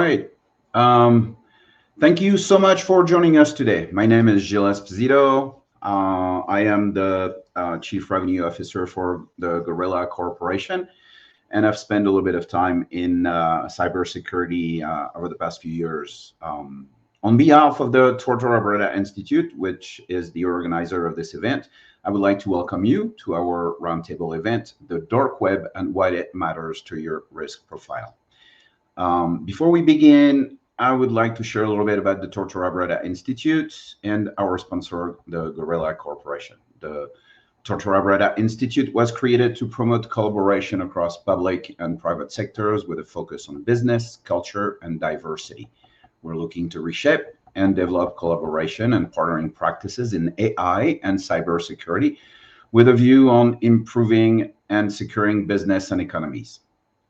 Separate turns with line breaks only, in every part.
right. Um, Thank you so much for joining us today. My name is Gilles Esposito. I am the Chief Revenue Officer for the Gorilla Corporation, and I've spent a little bit of time in cybersecurity over the past few years. On behalf of the Tortora Breda Institute, which is the organizer of this event, I would like to welcome you to our roundtable event, The Dark Web and Why It Matters to Your Risk Profile. Before we begin, I would like to share a little bit about the Tortora Breda Institute and our sponsor, the Gorilla Corporation. The Tortora Breda Institute was created to promote collaboration across public and private sectors with a focus on business, culture, and diversity. We're looking to reshape and develop collaboration and partnering practices in AI and cybersecurity with a view on improving and securing business and economies.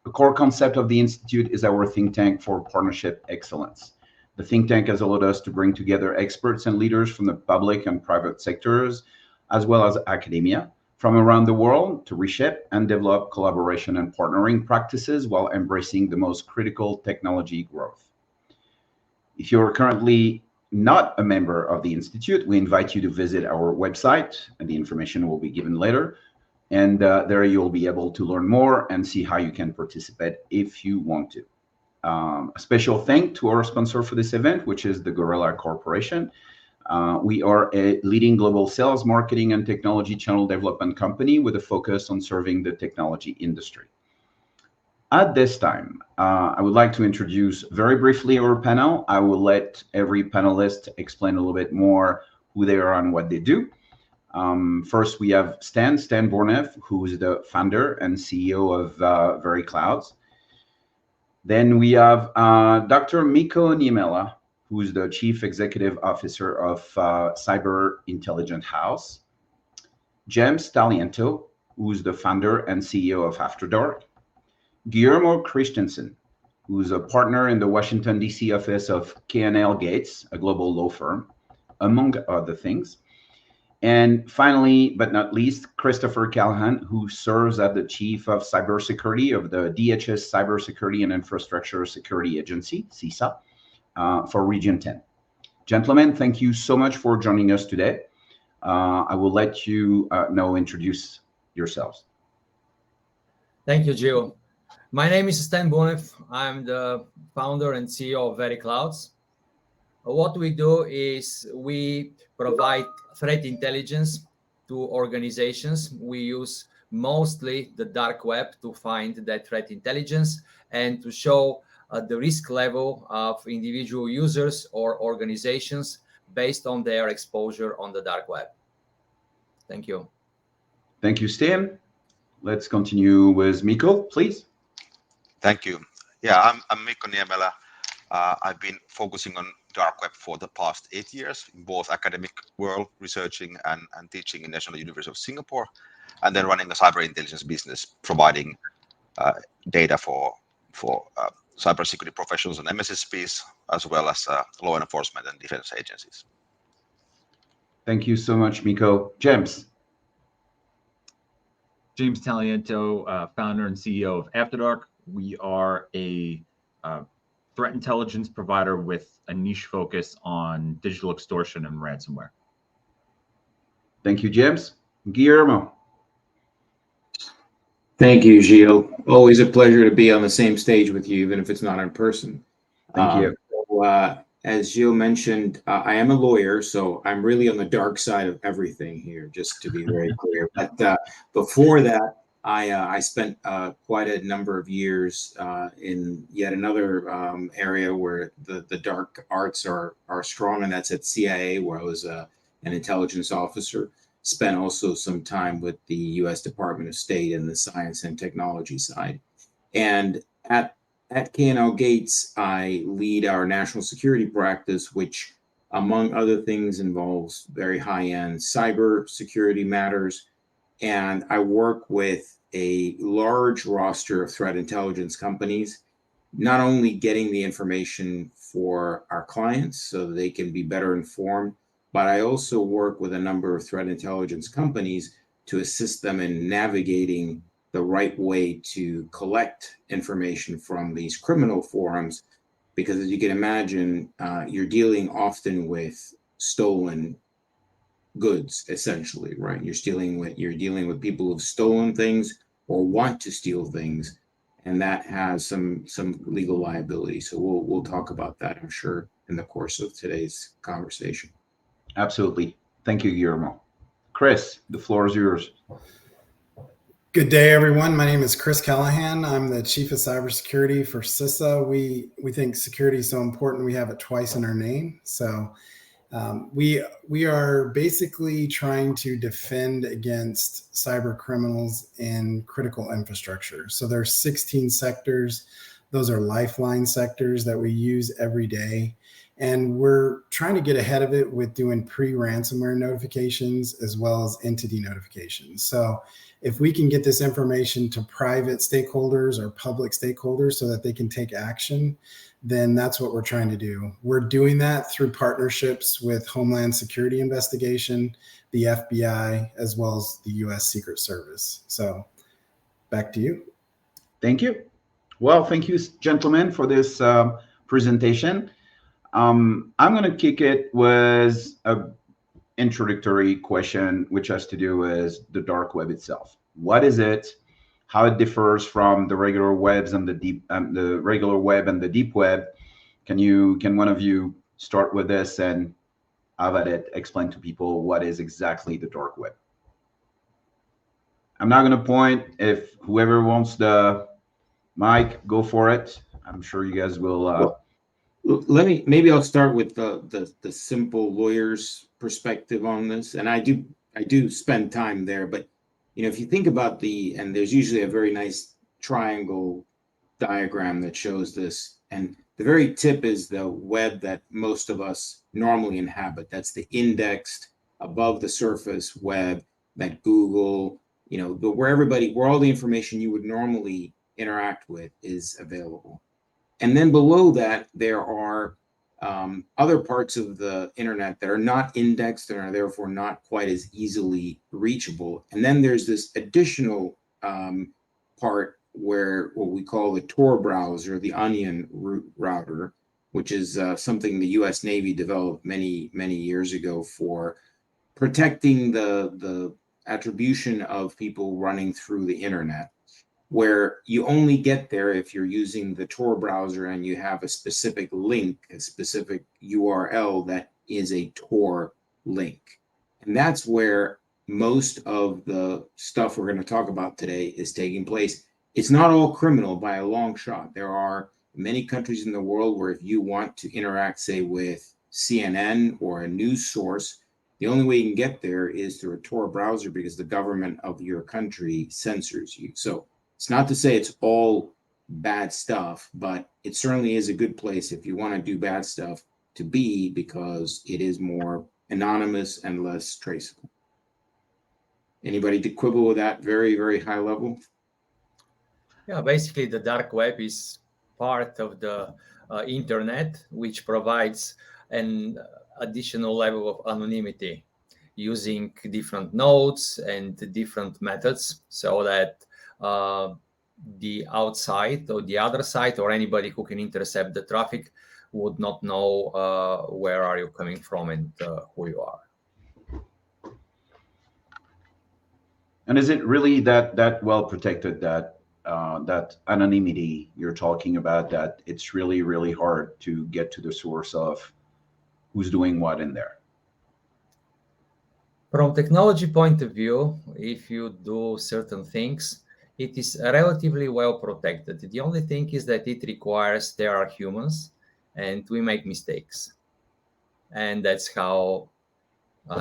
The core concept of the Institute is our think tank for partnership excellence. The think tank has allowed us to bring together experts and leaders from the public and private sectors, as well as academia, from around the world to reshape and develop collaboration and partnering practices while embracing the most critical technology growth. If you're currently not a member of the Institute, we invite you to visit our website, and the information will be given later. And there you'll be able to learn more and see how you can participate if you want to. A special thank to our sponsor for this event, which is the Gorilla Corporation. We are a leading global sales, marketing, and technology channel development company with a focus on serving the technology industry. At this time, I would like to introduce very briefly our panel. I will let every panelist explain a little bit more who they are and what they do. First, we have Stan Bornev, who is the founder and CEO of VeriClouds. Then we have Dr. Mikko Niemela, who is the Chief Executive Officer of Cyber Intelligence House. James Taliento, who is the founder and CEO of After Dark. Guillermo Christensen, who is a partner in the Washington, D.C. office of K&L Gates, a global law firm, among other things. And finally, but not least, Christopher Callahan, who serves as the Chief of Cybersecurity of the DHS Cybersecurity and Infrastructure Security Agency, CISA, for Region 10. Gentlemen, thank you so much for joining us today. I will let you now introduce yourselves.
Thank you, Gio. My name is Stan Bornev. I'm the founder and CEO of VeriClouds. What we do is we provide threat intelligence to organizations. We use mostly the dark web to find that threat intelligence and to show the risk level of individual users or organizations based on their exposure on the dark web. Thank you.
Thank you, Stan. Let's continue with Mikko, please.
Thank you. Yeah, I'm Mikko Niemela. I've been focusing on dark web for the past 8 years in both academic world, researching and teaching in National University of Singapore, and then running a cyber intelligence business, providing data for cybersecurity professionals and MSSPs, as well as law enforcement and defense agencies.
Thank you so much, Mikko. James.
James Taliento, founder and CEO of After Dark. We are a threat intelligence provider with a niche focus on digital extortion and ransomware.
Thank you, James. Guillermo.
Thank you, Gilles. Always a pleasure to be on the same stage with you, even if it's not in person.
Thank you.
As Gilles mentioned, I am a lawyer, so I'm really on the dark side of everything here, just to be very clear. But before that, I spent quite a number of years in yet another area where the dark arts are strong, and that's at CIA, where I was an intelligence officer. Spent also some time with the U.S. Department of State in the science and technology side. And at K&L Gates, I lead our national security practice, which, among other things, involves very high-end cyber security matters. And I work with a large roster of threat intelligence companies, not only getting the information for our clients so that they can be better informed, but I also work with a number of threat intelligence companies to assist them in navigating the right way to collect information from these criminal forums because as you can imagine, you're dealing often with stolen goods, essentially, right? You're dealing with people who've stolen things or want to steal things, and that has some legal liability. So we'll talk about that, I'm sure, in the course of today's conversation.
Absolutely. Thank you, Guillermo. Chris, the floor is yours.
Good day, everyone. My name is Chris Callahan. I'm the Chief of Cybersecurity for CISA. We think security is so important, we have it twice in our name. So we are basically trying to defend against cyber criminals in critical infrastructure. So there's 16 sectors. Those are lifeline sectors that we use every day. And we're trying to get ahead of it with doing pre-ransomware notifications as well as entity notifications. So if we can get this information to private stakeholders or public stakeholders so that they can take action, then that's what we're trying to do. We're doing that through partnerships with Homeland Security Investigation, the FBI, as well as the U.S. Secret Service. So back to you.
Thank you. Well, thank you, gentlemen, for this presentation. I'm going to kick it with an introductory question, which has to do with the dark web itself. What is it? How it differs from the regular webs and the regular web and the deep web? Can one of you start with this and have at it explain to people what is exactly the dark web? I'm not going to point. If whoever wants the mic, go for it. I'm sure you guys will.
Maybe I'll start with the simple lawyer's perspective on this, and I do spend time there. But if you think about and there's usually a very nice triangle diagram that shows this, and the very tip is the web that most of us normally inhabit. That's the indexed above the surface web that Google, where all the information you would normally interact with is available. And then below that, there are other parts of the internet that are not indexed and are therefore not quite as easily reachable. And then there's this additional part where what we call the Tor browser, the onion router, which is something the U.S. Navy developed many, many years ago for protecting the attribution of people running through the internet, where you only get there if you're using the Tor browser and you have a specific link, a specific URL that is a Tor link. And that's where most of the stuff we're going to talk about today is taking place. It's not all criminal by a long shot. There are many countries in the world where if you want to interact, say, with CNN or a news source, the only way you can get there is through a Tor browser because the government of your country censors you. So it's not to say it's all bad stuff, but it certainly is a good place if you want to do bad stuff to be, because it is more anonymous and less traceable. Anybody to quibble with that very, very high level?
Yeah, basically the dark web is part of the internet, which provides an additional level of anonymity using different nodes and different methods so that the outside or the other side or anybody who can intercept the traffic would not know where are you coming from and who you are.
And is it really that well protected, that anonymity you're talking about, that it's really, really hard to get to the source of who's doing what in there?
From technology point of view, if you do certain things, it is relatively well protected. The only thing is that it requires there are humans and we make mistakes. And that's how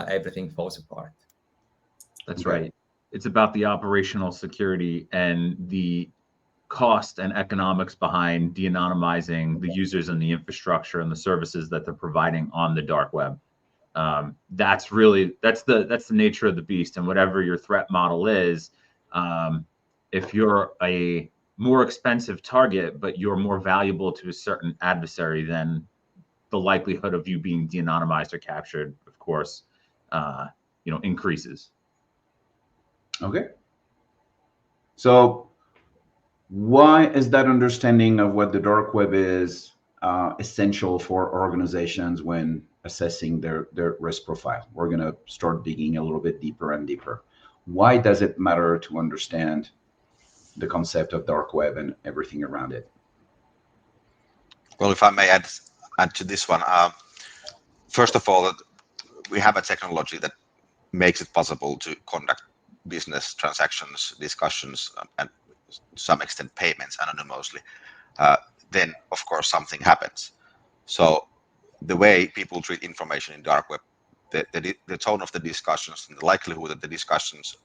everything falls apart.
That's right. It's about the operational security and the cost and economics behind de-anonymizing the users and the infrastructure and the services that they're providing on the dark web. That's the nature of the beast. And whatever your threat model is, if you're a more expensive target, but you're more valuable to a certain adversary, then the likelihood of you being de-anonymized or captured, of course, increases.
Okay. So why is that understanding of what the dark web is essential for organizations when assessing their risk profile. We're going to start digging a little bit deeper and deeper. Why does it matter to understand the concept of dark web and everything around it?
Well, if I may add to this one, first of all, we have a technology that makes it possible to conduct business transactions, discussions, and to some extent payments anonymously. Then, of course, something happens. So the way people treat information in dark web, the tone of the discussions and the likelihood that the discussions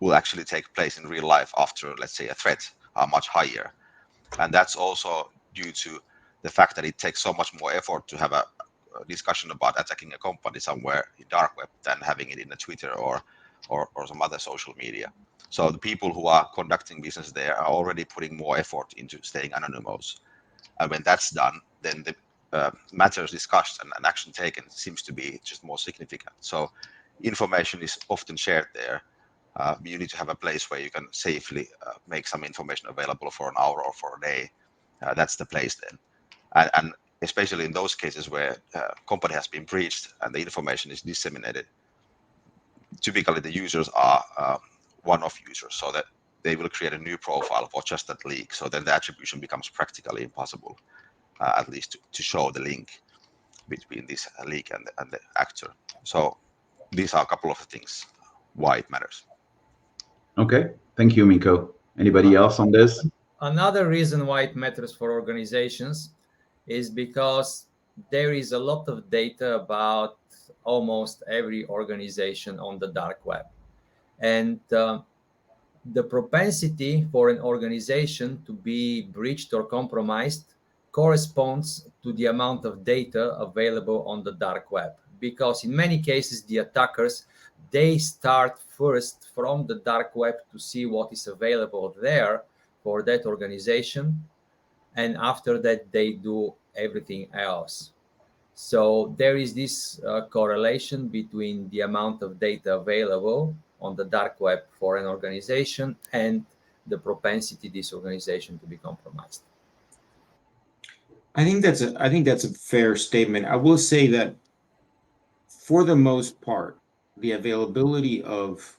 will actually take place in real life after, let's say, a threat are much higher. And that's also due to the fact that it takes so much more effort to have a discussion about attacking a company somewhere in dark web than having it in a Twitter or some other social media. So the people who are conducting business there are already putting more effort into staying anonymous. And when that's done, then the matters discussed and action taken seems to be just more significant. So information is often shared there. You need to have a place where you can safely make some information available for an hour or for a day. That's the place then. And especially in those cases where company has been breached and the information is disseminated, typically the users are one-off users, so that they will create a new profile for just that leak. So then the attribution becomes practically impossible, at least to show the link between this leak and the actor. So these are a couple of things why it matters.
Okay, thank you, Miko. Anybody else on this?
Another reason why it matters for organizations is because there is a lot of data about almost every organization on the dark web. And the propensity for an organization to be breached or compromised corresponds to the amount of data available on the dark web. Because in many cases, the attackers, they start first from the dark web to see what is available there for that organization. And after that, they do everything else. So there is this correlation between the amount of data available on the dark web for an organization and the propensity this organization to be compromised.
I think that's a fair statement. I will say that for the most part, the availability of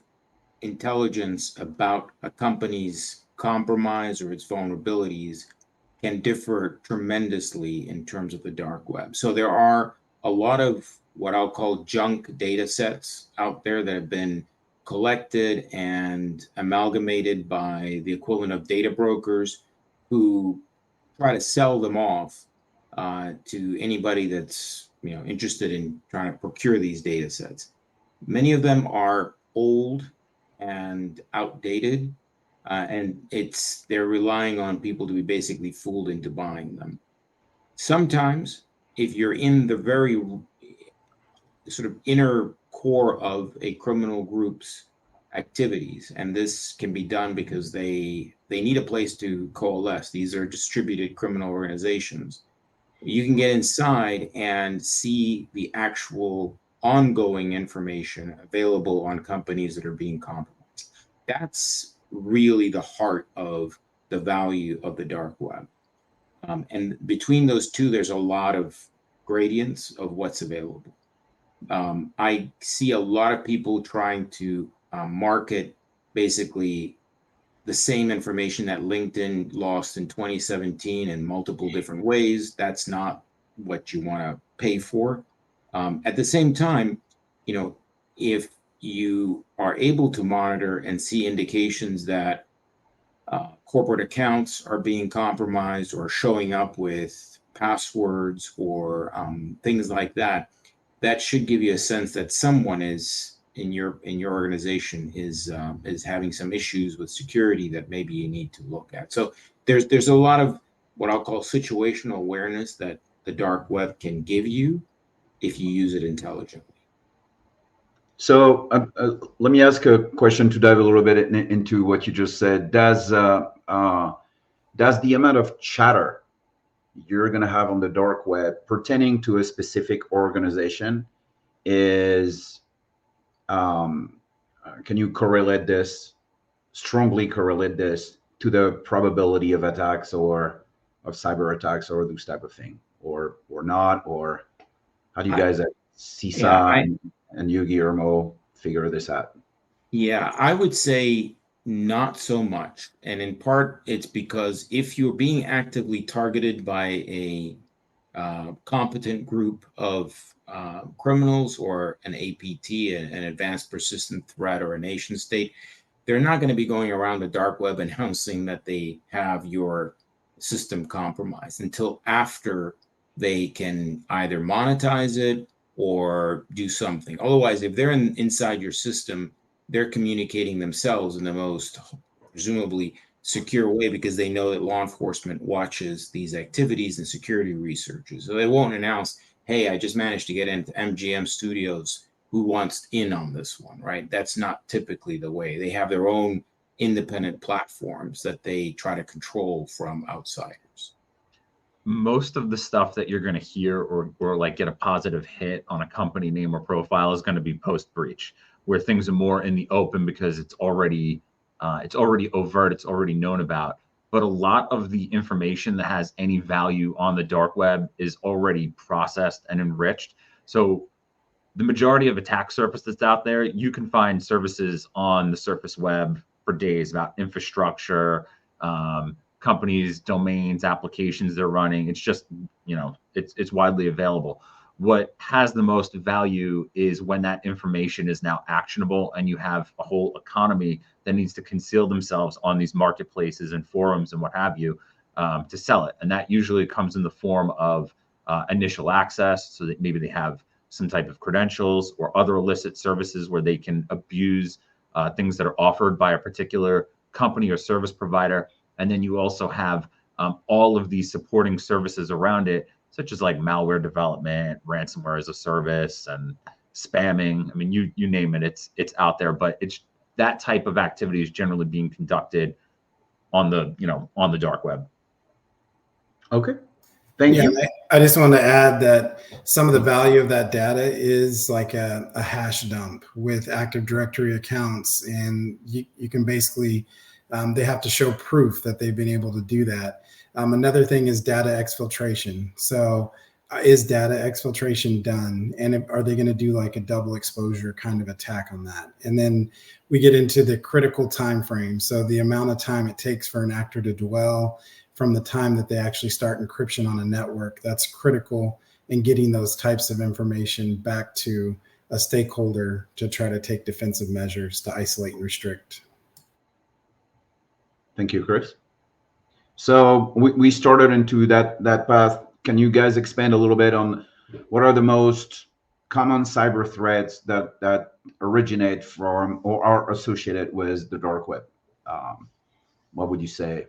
intelligence about a company's compromise or its vulnerabilities can differ tremendously in terms of the dark web. So there are a lot of what I'll call junk data sets out there that have been collected and amalgamated by the equivalent of data brokers who try to sell them off to anybody that's interested in trying to procure these data sets. Many of them are old and outdated, and they're relying on people to be basically fooled into buying them. Sometimes, if you're in the very sort of inner core of a criminal group's activities, and this can be done because they need a place to coalesce. These are distributed criminal organizations. You can get inside and see the actual ongoing information available on companies that are being compromised. That's really the heart of the value of the dark web. And between those two, there's a lot of gradients of what's available. I see a lot of people trying to market basically the same information that LinkedIn lost in 2017 in multiple different ways. That's not what you want to pay for. At the same time, if you are able to monitor and see indications that corporate accounts are being compromised or showing up with passwords or things like that, that should give you a sense that someone is in your organization is having some issues with security that maybe you need to look at. So there's a lot of what I'll call situational awareness that the dark web can give you if you use it intelligently.
So let me ask a question to dive a little bit into what you just said. Does the amount of chatter you're going to have on the dark web pertaining to a specific organization can you strongly correlate this to the probability of attacks or cyber attacks or those type of thing, or not, or how do you guys at CISA
Yeah,
and you, Guillermo, figure this out?
Yeah, I would say not so much. And in part, it's because if you're being actively targeted by a competent group of criminals or an APT, an advanced persistent threat, or a nation state, they're not going to be going around the dark web announcing that they have your system compromised until after they can either monetize it or do something. Otherwise, if they're inside your system, they're communicating themselves in the most presumably secure way because they know that law enforcement watches these activities and security researches. So they won't announce, hey, I just managed to get into MGM Studios. Who wants in on this one, right? That's not typically the way. They have their own independent platforms that they try to control from outsiders.
Most of the stuff that you're going to hear or like get a positive hit on a company name or profile is going to be post breach, where things are more in the open because it's already overt, it's already known about. But a lot of the information that has any value on the dark web is already processed and enriched. So the majority of attack surface that's out there, you can find services on the surface web for days about infrastructure, companies, domains, applications they're running. It's just, it's widely available. What has the most value is when that information is now actionable and you have a whole economy that needs to conceal themselves on these marketplaces and forums and what have you to sell it. And that usually comes in the form of initial access, so that maybe they have some type of credentials or other illicit services where they can abuse things that are offered by a particular company or service provider. And then you also have all of these supporting services around it, such as like malware development, ransomware as a service, and spamming. I mean, you name it, it's out there. But it's that type of activity is generally being conducted on the dark web.
Okay. Thank you.
I just want to add that some of the value of that data is like a hash dump with Active Directory accounts. And you can basically, they have to show proof that they've been able to do that. Another thing is data exfiltration. So is data exfiltration done? And are they going to do like a double exposure kind of attack on that? And then we get into the critical time frame. So the amount of time it takes for an actor to dwell from the time that they actually start encryption on a network, that's critical in getting those types of information back to a stakeholder to try to take defensive measures to isolate and restrict.
Thank you, Chris. So we started into that path. Can you guys expand a little bit on what are the most common cyber threats that originate from or are associated with the dark web? What would you say?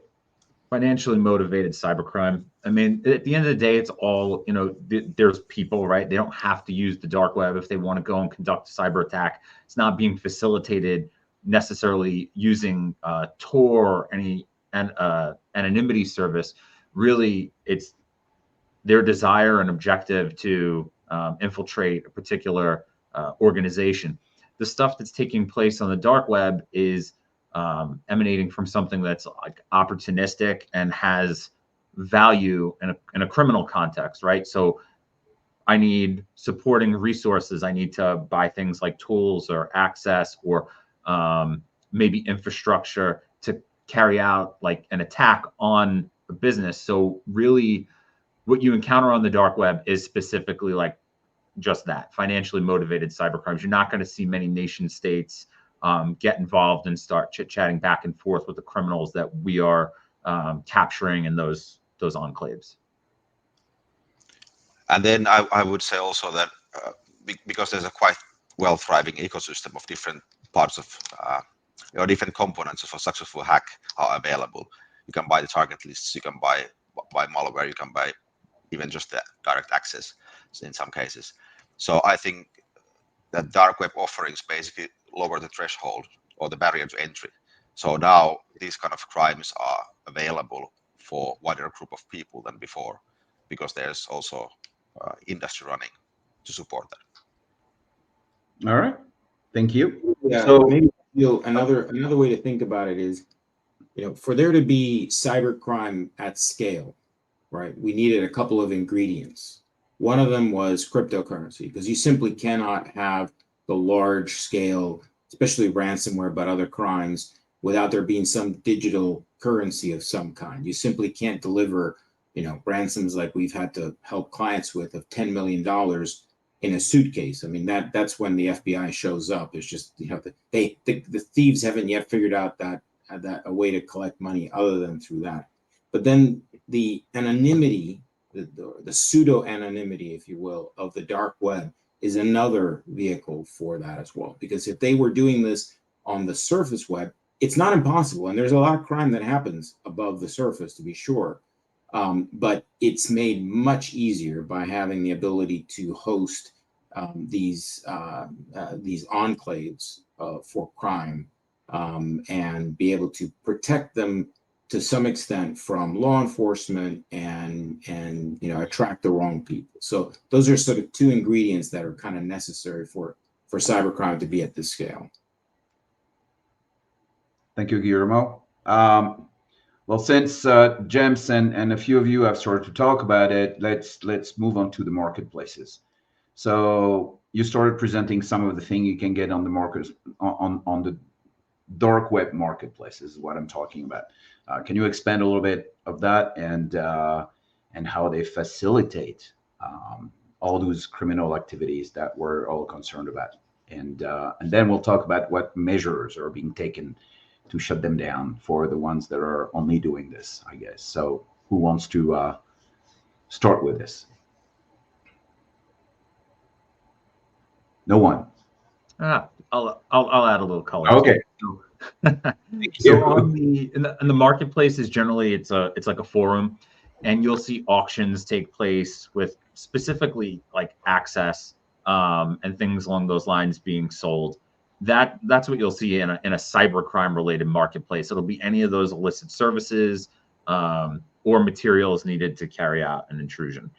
Financially motivated cybercrime. I mean, at the end of the day, it's all, there's people, right? They don't have to use the dark web if they want to go and conduct a cyber attack. It's not being facilitated necessarily using Tor or any anonymity service. Really, it's their desire and objective to infiltrate a particular organization. The stuff that's taking place on the dark web is emanating from something that's like opportunistic and has value in a criminal context, right? So I need supporting resources. I need to buy things like tools or access or maybe infrastructure to carry out like an attack on a business. So really what you encounter on the dark web is specifically like just that, financially motivated cybercrimes. You're not going to see many nation states get involved and start chit-chatting back and forth with the criminals that we are capturing in those enclaves.
And then I would say also that because there's a quite well thriving ecosystem of different parts of different components of a successful hack are available. You can buy the target lists, you can buy malware, you can buy even just the direct access in some cases. So I think that dark web offerings basically lower the threshold or the barrier to entry. So now these kind of crimes are available for a wider group of people than before, because there's also industry running to support that.
All right, thank you.
Yeah,
So
maybe another way to think about it is, for there to be cybercrime at scale, right, we needed a couple of ingredients. One of them was cryptocurrency, because you simply cannot have the large scale, especially ransomware, but other crimes, without there being some digital currency of some kind. You simply can't deliver, ransoms like we've had to help clients with of $10 million in a suitcase. I mean, that's when the FBI shows up. It's just, the thieves haven't yet figured out that a way to collect money other than through that. But then the anonymity, the pseudo anonymity, if you will, of the dark web is another vehicle for that as well. Because if they were doing this on the surface web, it's not impossible. And there's a lot of crime that happens above the surface, to be sure. But it's made much easier by having the ability to host these enclaves for crime, and be able to protect them to some extent from law enforcement and attract the wrong people. So those are sort of two ingredients that are kind of necessary for cybercrime to be at this scale.
Thank you, Guillermo. Well, since James and a few of you have started to talk about it, let's move on to the marketplaces. So you started presenting some of the things you can get on the market on the dark web marketplaces is what I'm talking about. Can you expand a little bit of that and how they facilitate all those criminal activities that we're all concerned about? And then we'll talk about what measures are being taken to shut them down for the ones that are only doing this, I guess. So who wants to start with this? No one.
I'll add a little color.
Okay.
So on in the marketplaces, generally it's like a forum, and you'll see auctions take place with specifically like access and things along those lines being sold. That's what you'll see in a cybercrime related marketplace. It'll be any of those illicit services or materials needed to carry out an intrusion.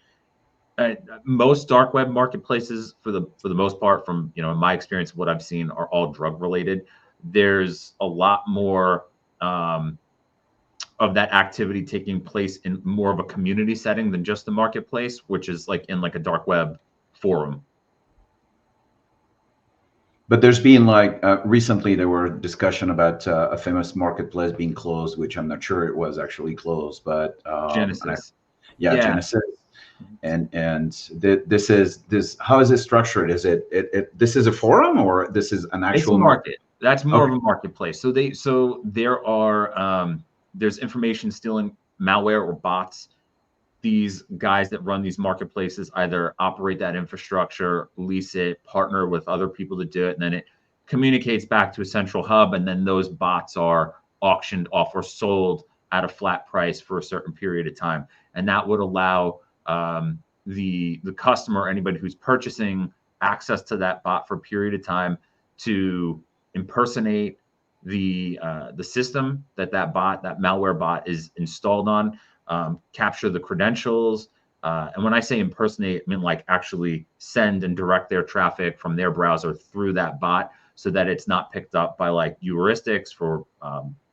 Most dark web marketplaces, for the most part, from in my experience, what I've seen are all drug related. There's a lot more of that activity taking place in more of a community setting than just the marketplace, which is like in like a dark web forum.
But there's been recently there were discussion about a famous marketplace being closed, which I'm not sure it was actually closed, but
Genesis.
Genesis. And this is how is it structured? Is it this is a forum or this is an actual
market? That's more of a marketplace. So there are there's information stealing malware or bots. These guys that run these marketplaces either operate that infrastructure, lease it, partner with other people to do it, and then it communicates back to a central hub, and then those bots are auctioned off or sold at a flat price for a certain period of time. And that would allow the customer, anybody who's purchasing, access to that bot for a period of time to impersonate the system that malware bot is installed on, capture the credentials, and when I say impersonate, I mean like actually send and direct their traffic from their browser through that bot, so that it's not picked up by like heuristics for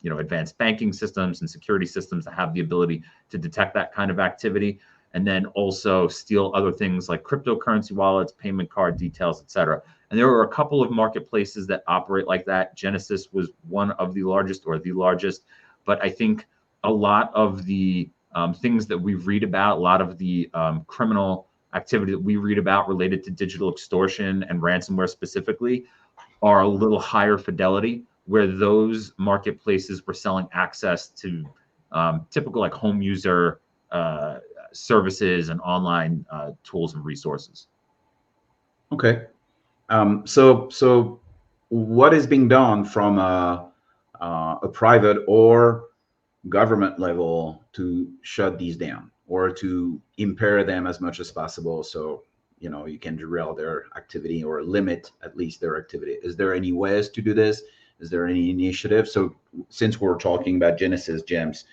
advanced banking systems and security systems that have the ability to detect that kind of activity, and then also steal other things like cryptocurrency wallets, payment card details, etc. And there are a couple of marketplaces that operate like that. Genesis was one of the largest or the largest, but I think a lot of the things that we read about, a lot of the criminal activity that we read about related to digital extortion and ransomware specifically are a little higher fidelity, where those marketplaces were selling access to typical like home user services and online tools and resources.
Okay. So what is being done from a private or government level to shut these down or to impair them as much as possible, so you can derail their activity or limit at least their activity? Is there any ways to do this? Is there any initiative? So since we're talking about Genesis, James,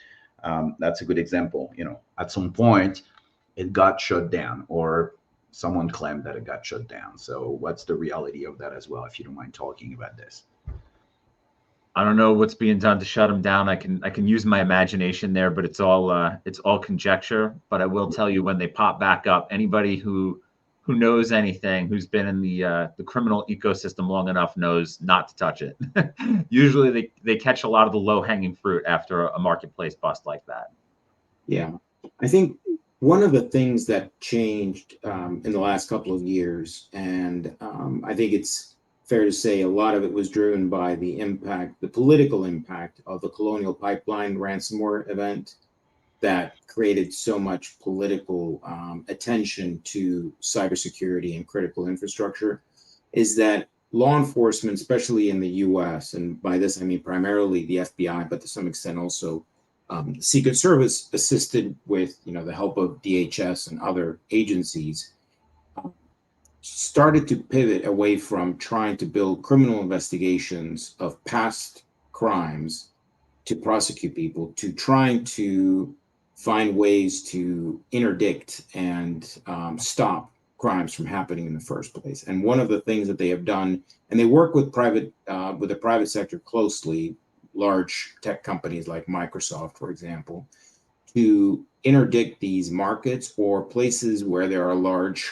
that's a good example. At some point it got shut down, or someone claimed that it got shut down. So what's the reality of that as well, if you don't mind talking about this?
I don't know what's being done to shut them down. I can use my imagination there, but it's all conjecture. But I will tell you, when they pop back up, anybody who knows anything, who's been in the criminal ecosystem long enough, knows not to touch it. Usually they catch a lot of the low hanging fruit after a marketplace bust like that.
Yeah, I think one of the things that changed in the last couple of years, and I think it's fair to say a lot of it was driven by the political impact of the Colonial Pipeline ransomware event that created so much political attention to cybersecurity and critical infrastructure, is that law enforcement, especially in the US, and by this I mean primarily the FBI, but to some extent also the Secret Service, assisted with the help of DHS and other agencies, started to pivot away from trying to build criminal investigations of past crimes to prosecute people, to trying to find ways to interdict and stop crimes from happening in the first place. And one of the things that they have done, and they work with the private sector closely, large tech companies like Microsoft, for example, to interdict these markets or places where there are large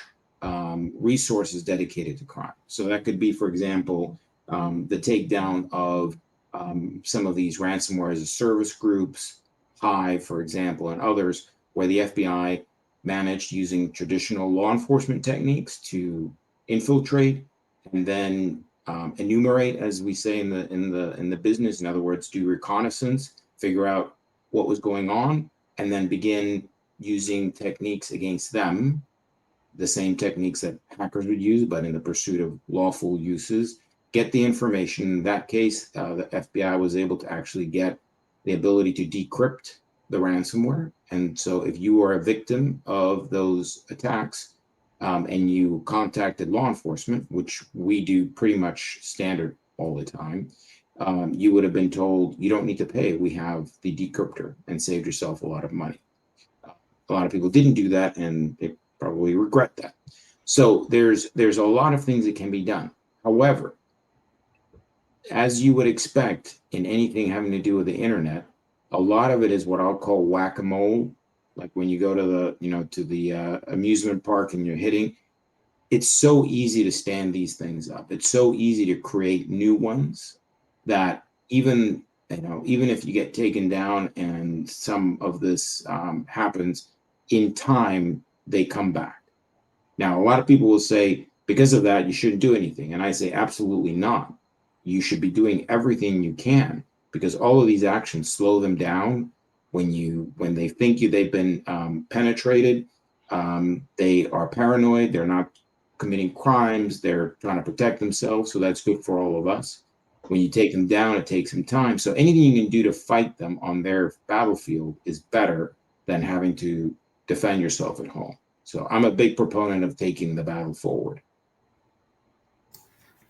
resources dedicated to crime. So that could be, for example, the takedown of some of these ransomware as a service groups, Hive, for example, and others, where the FBI managed, using traditional law enforcement techniques, to infiltrate and then enumerate, as we say in the business. In other words, do reconnaissance, figure out what was going on, and then begin using techniques against them, the same techniques that hackers would use, but in the pursuit of lawful uses. Get the information. In that case, the FBI was able to actually get the ability to decrypt the ransomware. And so if you are a victim of those attacks and you contacted law enforcement, which we do pretty much standard all the time, you would have been told, you don't need to pay. We have the decryptor, and saved yourself a lot of money. A lot of people didn't do that, and they probably regret that. So there's a lot of things that can be done. However, as you would expect in anything having to do with the internet, a lot of it is what I'll call whack-a-mole. Like when you go to the amusement park and you're hitting, it's so easy to stand these things up. It's so easy to create new ones that even if you get taken down and some of this happens, in time they come back. Now, a lot of people will say, because of that, you shouldn't do anything. And I say, absolutely not. You should be doing everything you can, because all of these actions slow them down. When they think they've been penetrated, they are paranoid. They're not committing crimes. They're trying to protect themselves. So that's good for all of us. When you take them down, it takes some time. So anything you can do to fight them on their battlefield is better than having to defend yourself at home. So I'm a big proponent of taking the battle forward.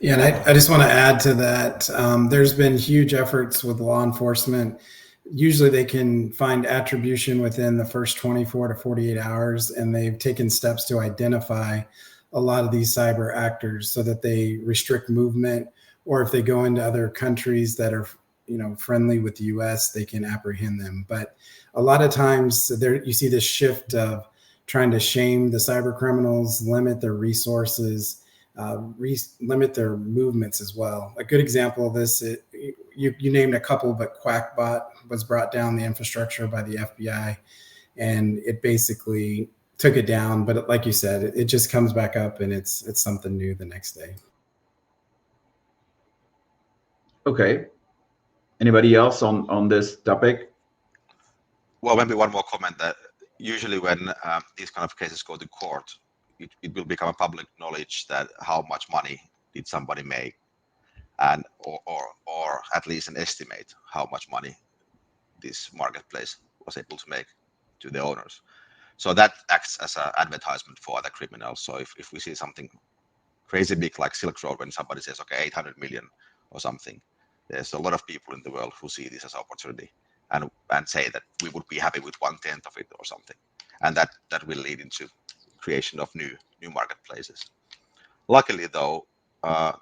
Yeah, and I just want to add to that. There's been huge efforts with law enforcement. Usually they can find attribution within the first 24 to 48 hours, and they've taken steps to identify a lot of these cyber actors so that they restrict movement, or if they go into other countries that are friendly with the US, they can apprehend them. But a lot of times there you see this shift of trying to shame the cyber criminals, limit their resources, limit their movements as well. A good example of this, you named a couple, but QuackBot was brought down the infrastructure by the FBI, and it basically took it down. But like you said, it just comes back up, and it's something new the next day.
Okay. Anybody else on this topic?
Well, maybe one more comment, that usually when these kind of cases go to court, it will become a public knowledge that how much money did somebody make, and or at least an estimate how much money this marketplace was able to make to the owners. So that acts as an advertisement for other criminals. So if we see something crazy big like Silk Road, when somebody says, okay, 800 million or something, there's a lot of people in the world who see this as opportunity and say that we would be happy with 1/10 of it or something. And that will lead into creation of new marketplaces. Luckily though,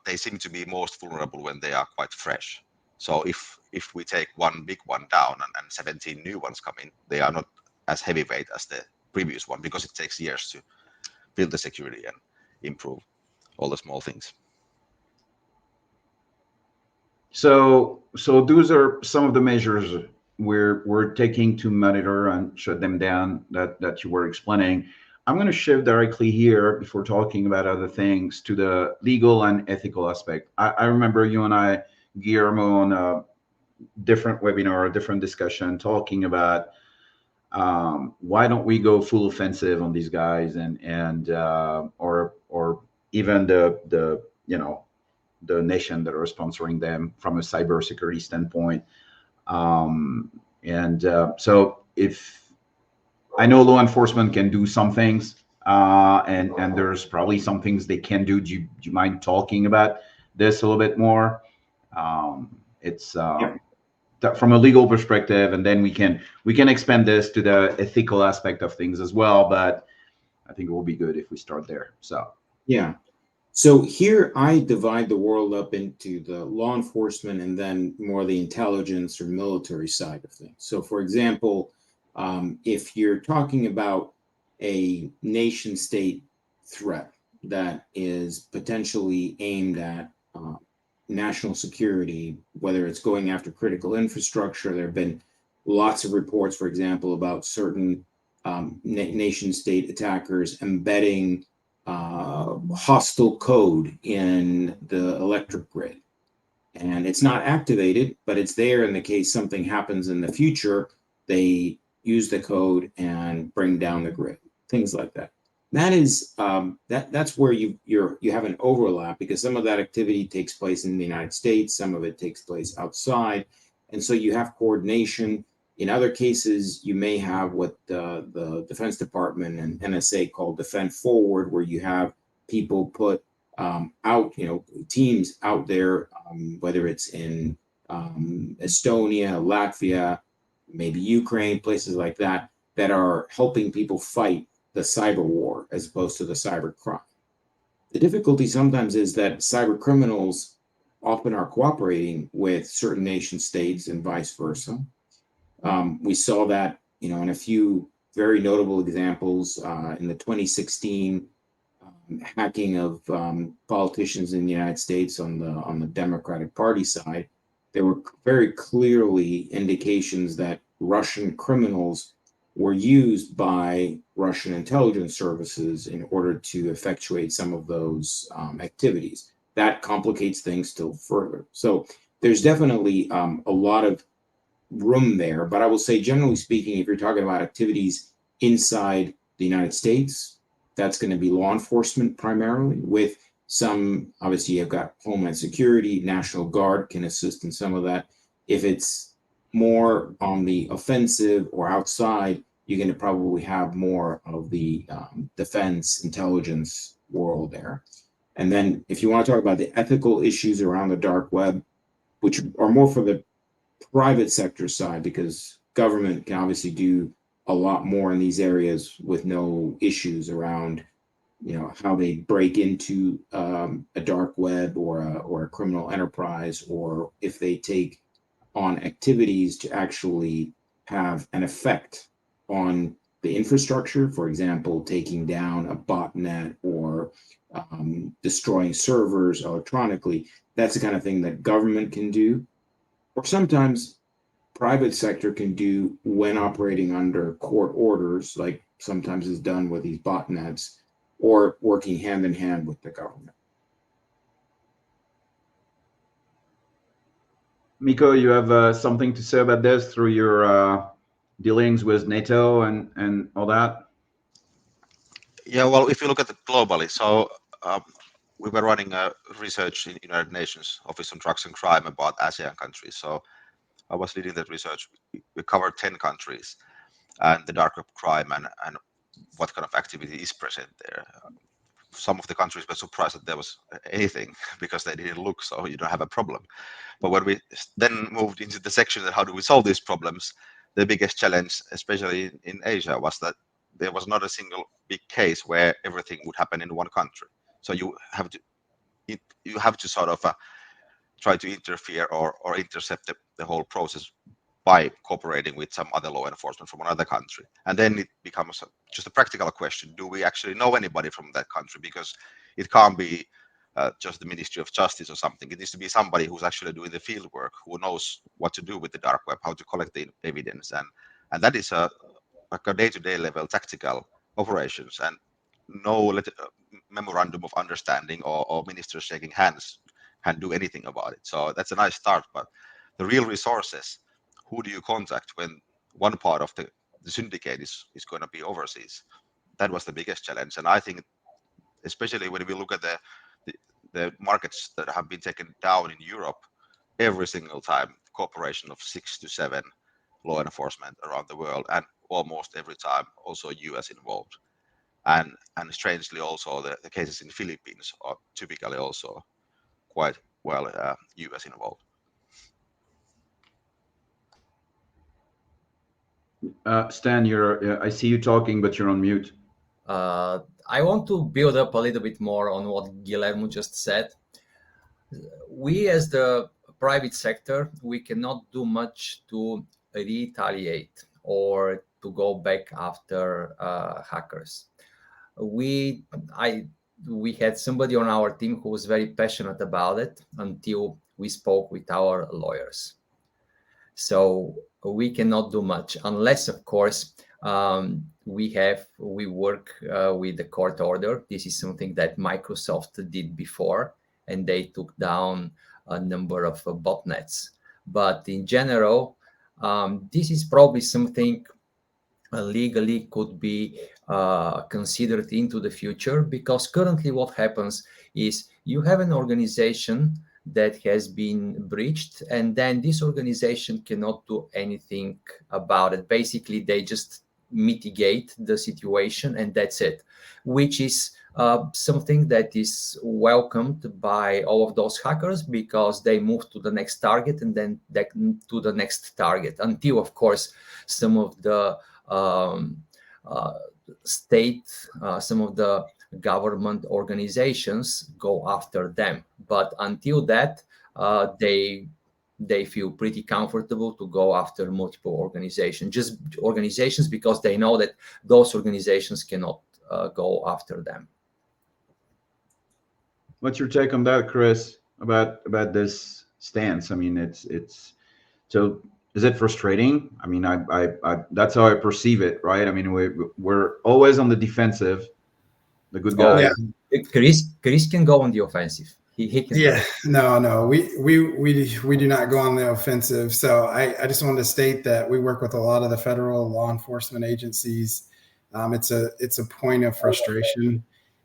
they seem to be most vulnerable when they are quite fresh. So if we take one big one down and 17 new ones come in, they are not as heavyweight as the previous one, because it takes years to build the security and improve all the small things.
So those are some of the measures we're taking to monitor and shut them down that you were explaining. I'm going to shift directly here before talking about other things to the legal and ethical aspect. I remember you and I, Guillermo, on a different webinar, a different discussion, talking about why don't we go full offensive on these guys, and or even the the nation that are sponsoring them from a cybersecurity standpoint. So if I know law enforcement can do some things, and there's probably some things they can do. Do you mind talking about this a little bit more? It's from a legal perspective, and then we can expand this to the ethical aspect of things as well. But I think it will be good if we start there. So
yeah. So here I divide the world up into the law enforcement and then more the intelligence or military side of things. So for example, if you're talking about a nation state threat that is potentially aimed at national security, whether it's going after critical infrastructure, there have been lots of reports, for example, about certain nation state attackers embedding hostile code in the electric grid. And it's not activated, but it's there in the case something happens in the future. They use the code and bring down the grid, things like that. That is that's where you have an overlap, because some of that activity takes place in the United States, some of it takes place outside, and so you have coordination. In other cases, you may have what the Defense Department and NSA call defend forward, where you have people put out, teams out there, whether it's in Estonia, Latvia, maybe Ukraine, places like that, that are helping people fight the cyber war as opposed to the cyber crime. The difficulty sometimes is that cyber criminals often are cooperating with certain nation states and vice versa. We saw that, in a few very notable examples in the 2016 hacking of politicians in the United States on the Democratic Party side. There were very clearly indications that Russian criminals were used by Russian intelligence services in order to effectuate some of those activities. That complicates things still further. So there's definitely a lot of room there, but I will say, generally speaking, if you're talking about activities inside the United States, that's going to be law enforcement primarily, with some, obviously you've got Homeland Security, National Guard can assist in some of that. If it's more on the offensive or outside, you're going to probably have more of the defense intelligence world there. And then if you want to talk about the ethical issues around the dark web, which are more for the private sector side, because government can obviously do a lot more in these areas with no issues around, how they break into a dark web or a criminal enterprise, or if they take on activities to actually have an effect on the infrastructure, for example, taking down a botnet or destroying servers electronically. That's the kind of thing that government can do, or sometimes private sector can do when operating under court orders, like sometimes is done with these botnets, or working hand in hand with the government.
Mikko, you have something to say about this through your dealings with NATO and all that?
Yeah, well, if you look at it globally, so we were running a research in United Nations Office on Drugs and Crime about ASEAN countries. So I was leading that research. We covered 10 countries and the dark web crime and what kind of activity is present there. Some of the countries were surprised that there was anything because they didn't look, so you don't have a problem. But when we then moved into the section that how do we solve these problems, the biggest challenge, especially in Asia, was that there was not a single big case where everything would happen in one country. So you have to sort of try to interfere or intercept the whole process by cooperating with some other law enforcement from another country. And then it becomes just a practical question. Do we actually know anybody from that country? Because it can't be just the Ministry of Justice or something. It needs to be somebody who's actually doing the field work, who knows what to do with the dark web, how to collect the evidence. And that is like a day-to-day level tactical operations, and no memorandum of understanding or ministers shaking hands can do anything about it. So that's a nice start, but the real resources, who do you contact when one part of the syndicate is going to be overseas? That was the biggest challenge. And I think, especially when we look at the markets that have been taken down in Europe, every single time, cooperation of 6 to 7 law enforcement around the world, and almost every time also US involved. And strangely also the cases in Philippines are typically also quite well US involved.
Stan, I see you talking, but you're on mute.
I want to build up a little bit more on what Guillermo just said. We as the private sector, we cannot do much to retaliate or to go back after hackers. We had somebody on our team who was very passionate about it until we spoke with our lawyers. So we cannot do much unless, of course, we work with the court order. This is something that Microsoft did before, and they took down a number of botnets. But in general, this is probably something legally could be considered into the future, because currently what happens is you have an organization that has been breached, and then this organization cannot do anything about it. Basically, they just mitigate the situation, and that's it, which is something that is welcomed by all of those hackers, because they move to the next target and then to the next target, until, of course, some of the some of the government organizations go after them. But until that, they feel pretty comfortable to go after multiple organizations, because they know that those organizations cannot go after them.
What's your take on that, Chris, about this stance? I mean, it's so. Is it frustrating? I mean, I that's how I perceive it, right? I mean, we're always on the defensive. The good guy.
Yeah. Chris can go on the offensive. He can.
Yeah, no, we do not go on the offensive. So I just wanted to state that we work with a lot of the federal law enforcement agencies. It's a point of frustration,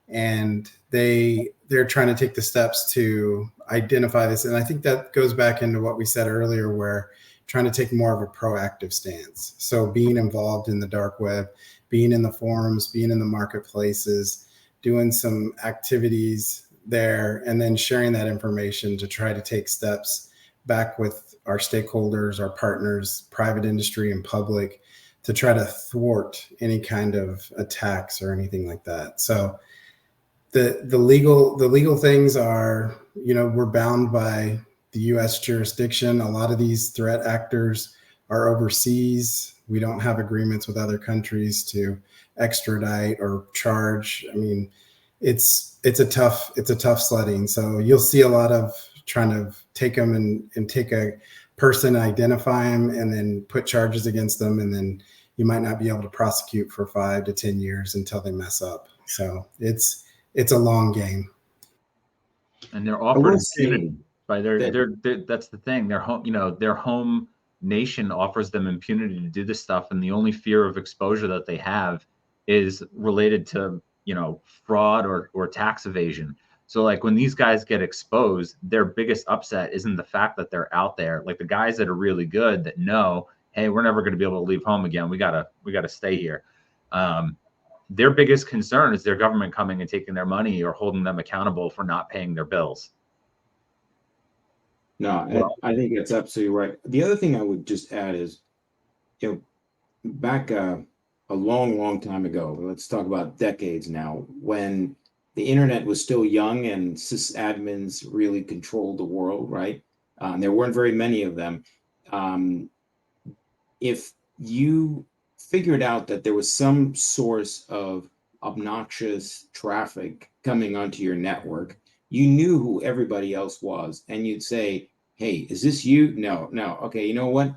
and they're trying to take the steps to identify this. And I think that goes back into what we said earlier, where trying to take more of a proactive stance. So being involved in the dark web, being in the forums, being in the marketplaces, doing some activities there, and then sharing that information to try to take steps back with our stakeholders, our partners, private industry and public, to try to thwart any kind of attacks or anything like that. So the legal things are, we're bound by the U.S. jurisdiction. A lot of these threat actors are overseas. We don't have agreements with other countries to extradite or charge. I mean, it's a tough sledding. So you'll see a lot of trying to take them and take a person, identify them, and then put charges against them, and then you might not be able to prosecute for 5 to 10 years until they mess up. So it's a long game.
And they're offered impunity by their that's the thing. Their home nation offers them impunity to do this stuff, and the only fear of exposure that they have is related to fraud or tax evasion. So like when these guys get exposed, their biggest upset isn't the fact that they're out there. Like the guys that are really good, that know, hey, we're never going to be able to leave home again, we gotta stay here. Their biggest concern is their government coming and taking their money or holding them accountable for not paying their bills.
No, I think that's absolutely right. The other thing I would just add is, back a long time ago, let's talk about decades now, when the internet was still young and sysadmins really controlled the world, right? There weren't very many of them. If you figured out that there was some source of obnoxious traffic coming onto your network, you knew who everybody else was, and you'd say, hey, is this you? No. Okay, you know what?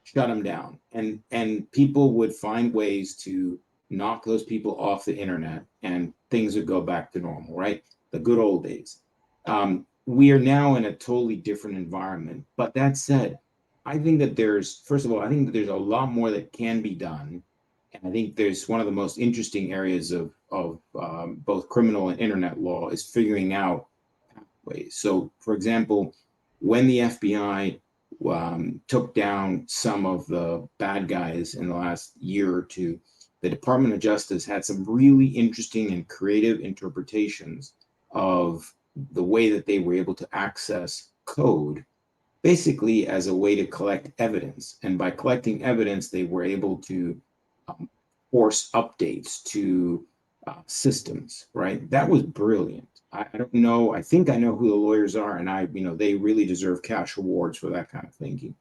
Shut them down. And people would find ways to knock those people off the internet, and things would go back to normal, right? The good old days. We are now in a totally different environment. But that said, I think that first of all, I think that there's a lot more that can be done. And I think there's one of the most interesting areas of both criminal and internet law is figuring out pathways. So, for example, when the FBI took down some of the bad guys in the last year or two, the Department of Justice had some really interesting and creative interpretations of the way that they were able to access code, basically as a way to collect evidence. And by collecting evidence, they were able to force updates to systems, right? That was brilliant. I don't know. I think I know who the lawyers are, and they really deserve cash awards for that kind of thinking.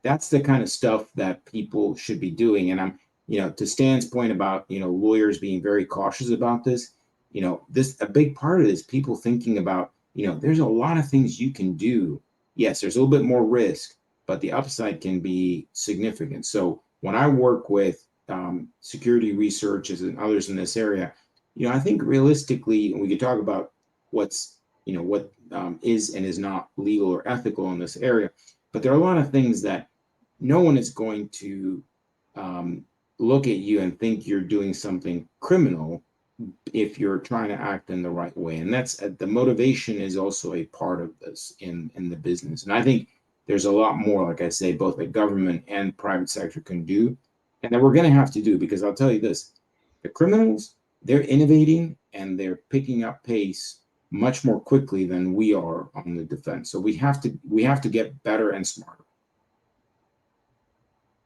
That's the kind of stuff that people should be doing. And to Stan's point about, lawyers being very cautious about this, a big part of this, people thinking about, there's a lot of things you can do. Yes, there's a little bit more risk, but the upside can be significant. So when I work with security researchers and others in this area, I think realistically, we could talk about what is and is not legal or ethical in this area, but there are a lot of things that no one is going to look at you and think you're doing something criminal if you're trying to act in the right way. And that's the motivation is also a part of this in the business. And I think there's a lot more, like I say, both the government and private sector can do, and that we're going to have to do, because I'll tell you this, the criminals, they're innovating and they're picking up pace much more quickly than we are on the defense. So we have to get better and smarter.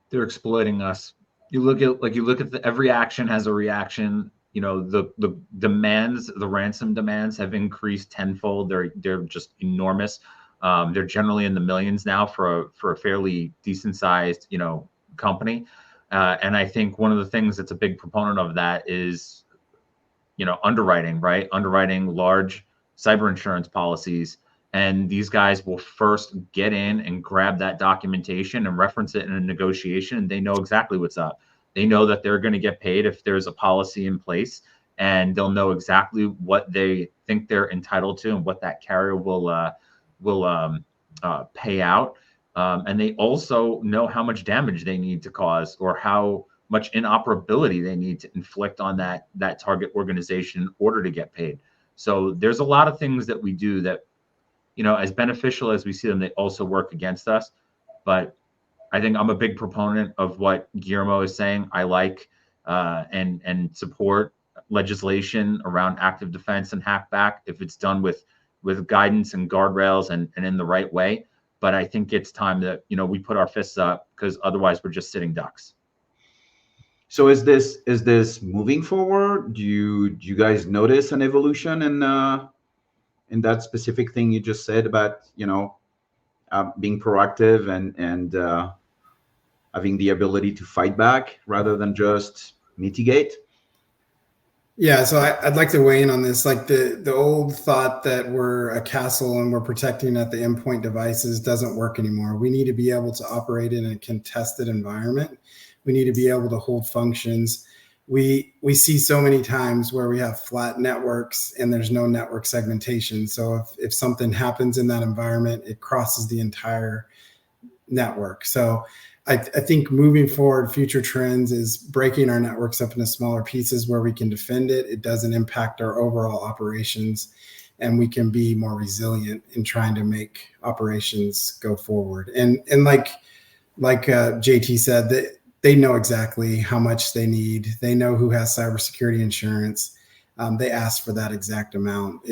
They're exploiting us. You look at every action has a reaction. The demands, the ransom demands have increased tenfold. They're just enormous. They're generally in the millions now for a fairly decent sized, company. And I think one of the things that's a big proponent of that is, underwriting, right? Underwriting large cyber insurance policies. And these guys will first get in and grab that documentation and reference it in a negotiation. And they know exactly what's up. They know that they're going to get paid if there's a policy in place, and they'll know exactly what they think they're entitled to and what that carrier will pay out. And they also know how much damage they need to cause or how much inoperability they need to inflict on that target organization in order to get paid. So there's a lot of things that we do that, as beneficial as we see them, they also work against us. But I think I'm a big proponent of what Guillermo is saying. I like and support legislation around active defense and hackback if it's done with guidance and guardrails and in the right way. But I think it's time that, we put our fists up, because otherwise we're just sitting ducks.
So is this moving forward? Do you guys notice an evolution in that specific thing you just said about being proactive and having the ability to fight back rather than just mitigate?
Yeah, so I'd like to weigh in on this. Like the old thought that we're a castle and we're protecting at the endpoint devices doesn't work anymore. We need to be able to operate in a contested environment. We need to be able to hold functions. We see so many times where we have flat networks and there's no network segmentation. So if something happens in that environment, it crosses the entire network. So I think moving forward, future trends is breaking our networks up into smaller pieces where we can defend it. It doesn't impact our overall operations, and we can be more resilient in trying to make operations go forward. And like JT said, that they know exactly how much they need. They know who has cybersecurity insurance. They ask for that exact amount.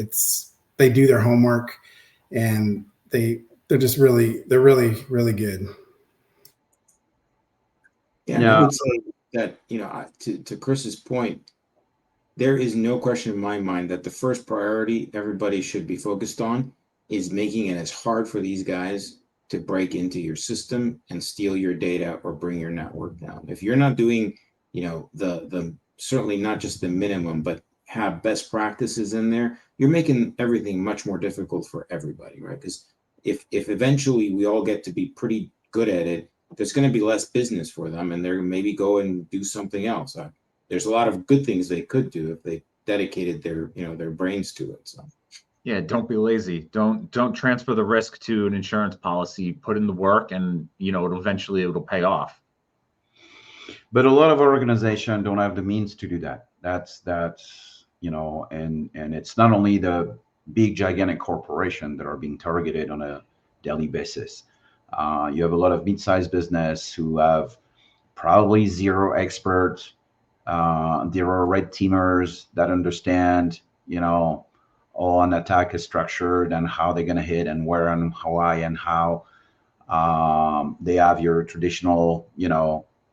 They do their homework, and they're really, really good.
Yeah, I would say that, to Chris's point, there is no question in my mind that the first priority everybody should be focused on is making it as hard for these guys to break into your system and steal your data or bring your network down. If you're not doing, the certainly not just the minimum, but have best practices in there, you're making everything much more difficult for everybody, right? Because if eventually we all get to be pretty good at it, there's going to be less business for them, and they're maybe go and do something else. There's a lot of good things they could do if they dedicated their brains to it. So.
Yeah, don't be lazy. Don't transfer the risk to an insurance policy. Put in the work, and it'll pay off.
But a lot of organizations don't have the means to do that. That's and it's not only the big gigantic corporation that are being targeted on a daily basis. You have a lot of mid-sized business who have probably zero experts. There are red teamers that understand, all an attack is structured and how they're going to hit and where and why and how. They have your traditional,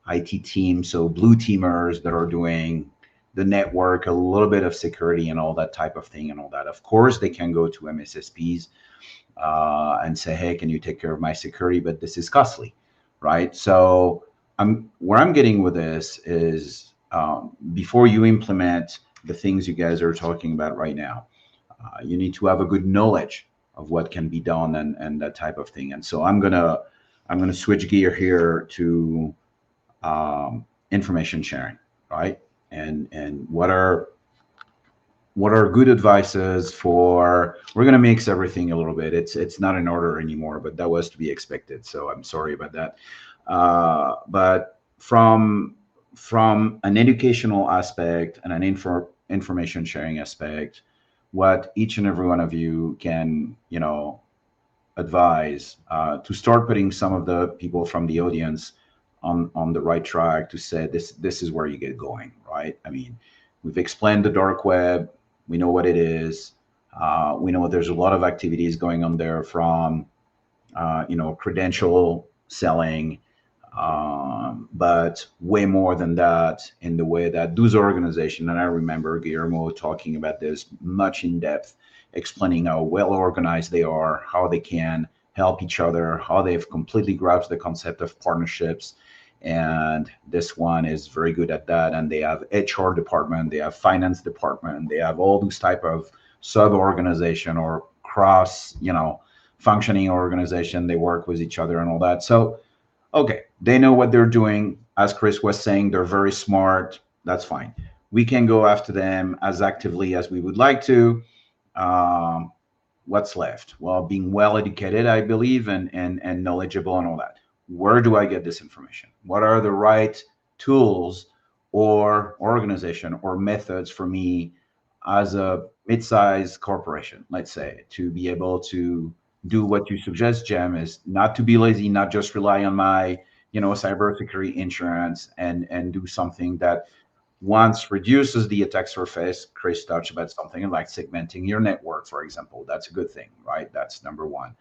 IT team, so blue teamers that are doing the network, a little bit of security and all that type of thing and all that. Of course, they can go to MSSPs and say, hey, can you take care of my security? But this is costly, right? So where I'm getting with this is before you implement the things you guys are talking about right now, you need to have a good knowledge of what can be done and that type of thing. And so I'm gonna switch gear here to information sharing, right? And what are good advices for, we're going to mix everything a little bit. It's not in order anymore, but that was to be expected. So I'm sorry about that. But from an educational aspect and an information sharing aspect, what each and every one of you can, advise to start putting some of the people from the audience on the right track to say this is where you get going, right? I mean, we've explained the dark web. We know what it is. We know there's a lot of activities going on there from, credential selling, but way more than that in the way that those organizations, and I remember Guillermo talking about this much in depth, explaining how well organized they are, how they can help each other, how they've completely grasped the concept of partnerships. And this one is very good at that. And they have HR department, they have finance department, they have all those type of sub-organization or cross, functioning organization. They work with each other and all that. So, okay, they know what they're doing. As Chris was saying, they're very smart. That's fine. We can go after them as actively as we would like to. What's left? Well, being well educated, I believe, and knowledgeable and all that. Where do I get this information? What are the right tools or organization or methods for me as a mid-sized corporation, let's say, to be able to do what you suggest, Jem, is not to be lazy, not just rely on my, cybersecurity insurance and do something that once reduces the attack surface. Chris touched about something like segmenting your network, for example. That's a good thing, right? That's number one.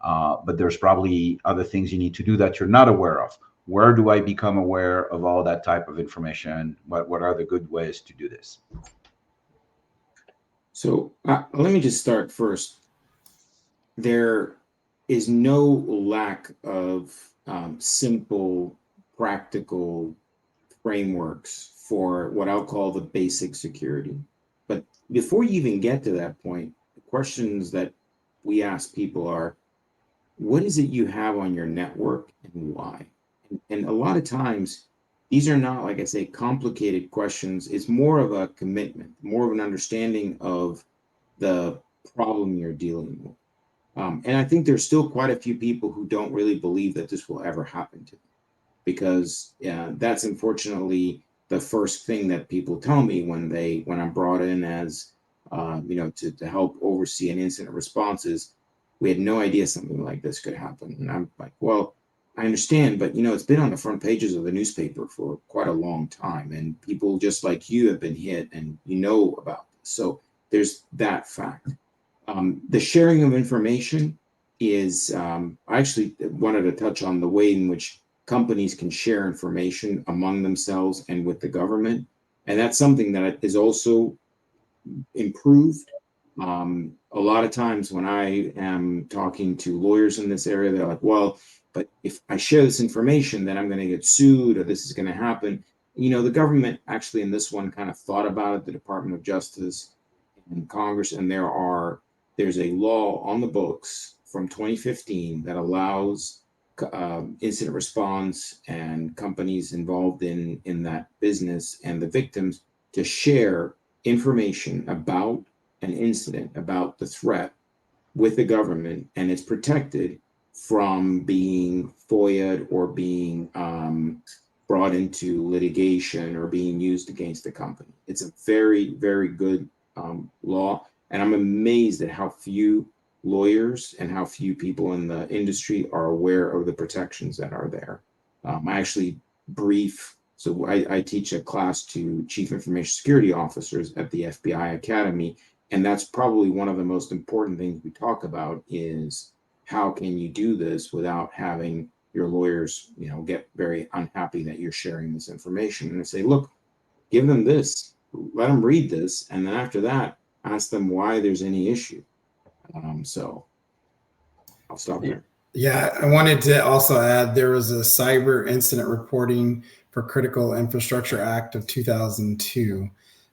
But there's probably other things you need to do that you're not aware of. Where do I become aware of all that type of information? What are the good ways to do this?
So let me just start first. There is no lack of simple, practical frameworks for what I'll call the basic security. But before you even get to that point, the questions that we ask people are, what is it you have on your network and why? And a lot of times, these are not, like I say, complicated questions. It's more of a commitment, more of an understanding of the problem you're dealing with. And I think there's still quite a few people who don't really believe that this will ever happen to them, because that's unfortunately the first thing that people tell me when I'm brought in as to help oversee an incident response is, we had no idea something like this could happen. And I'm like, well, I understand, but it's been on the front pages of the newspaper for quite a long time, and people just like you have been hit, and about this. So there's that fact. The sharing of information is, I actually wanted to touch on the way in which companies can share information among themselves and with the government. And that's something that is also improved A lot of times when I am talking to lawyers in this area, they're like, well, but if I share this information, then I'm going to get sued or this is going to happen. You know, the government actually in this one kind of thought about it, the Department of Justice and Congress, and there's a law on the books from 2015 that allows incident response and companies involved in that business and the victims to share information about an incident, about the threat with the government, and it's protected from being FOIA'd or being brought into litigation or being used against the company. It's a very, very good law, and I'm amazed at how few lawyers and how few people in the industry are aware of the protections that are there. I actually so I teach a class to chief information security officers at the FBI Academy, and that's probably one of the most important things we talk about is how can you do this without having your lawyers, you know, get very unhappy that you're sharing this information. And I say, look, give them this, let them read this, and then after that, ask them why there's any issue. So I'll stop there.
Yeah, I wanted to also add there was a Cyber Incident Reporting for Critical Infrastructure Act of 2002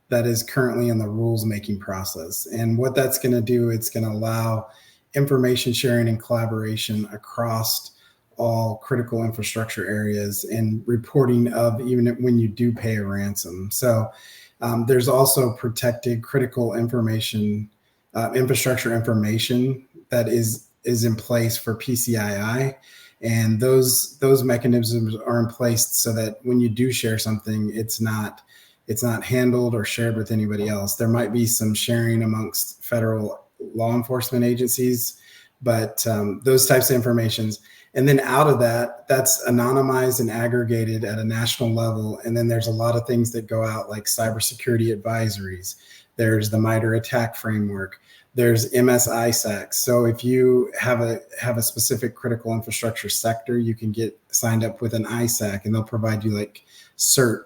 that is currently in the rules making process. And what that's going to do, it's going to allow information sharing and collaboration across all critical infrastructure areas and reporting of even when you do pay a ransom. So there's also protected critical information, infrastructure information that is in place for PCI. And those mechanisms are in place so that when you do share something, it's not handled or shared with anybody else. There might be some sharing amongst federal law enforcement agencies, but those types of informations. And then out of that, that's anonymized and aggregated at a national level. And then there's a lot of things that go out like cybersecurity advisories. There's the MITRE ATT&CK framework. There's MS-ISAC. So if you have a specific critical infrastructure sector, you can get signed up with an ISAC and they'll provide you like CERT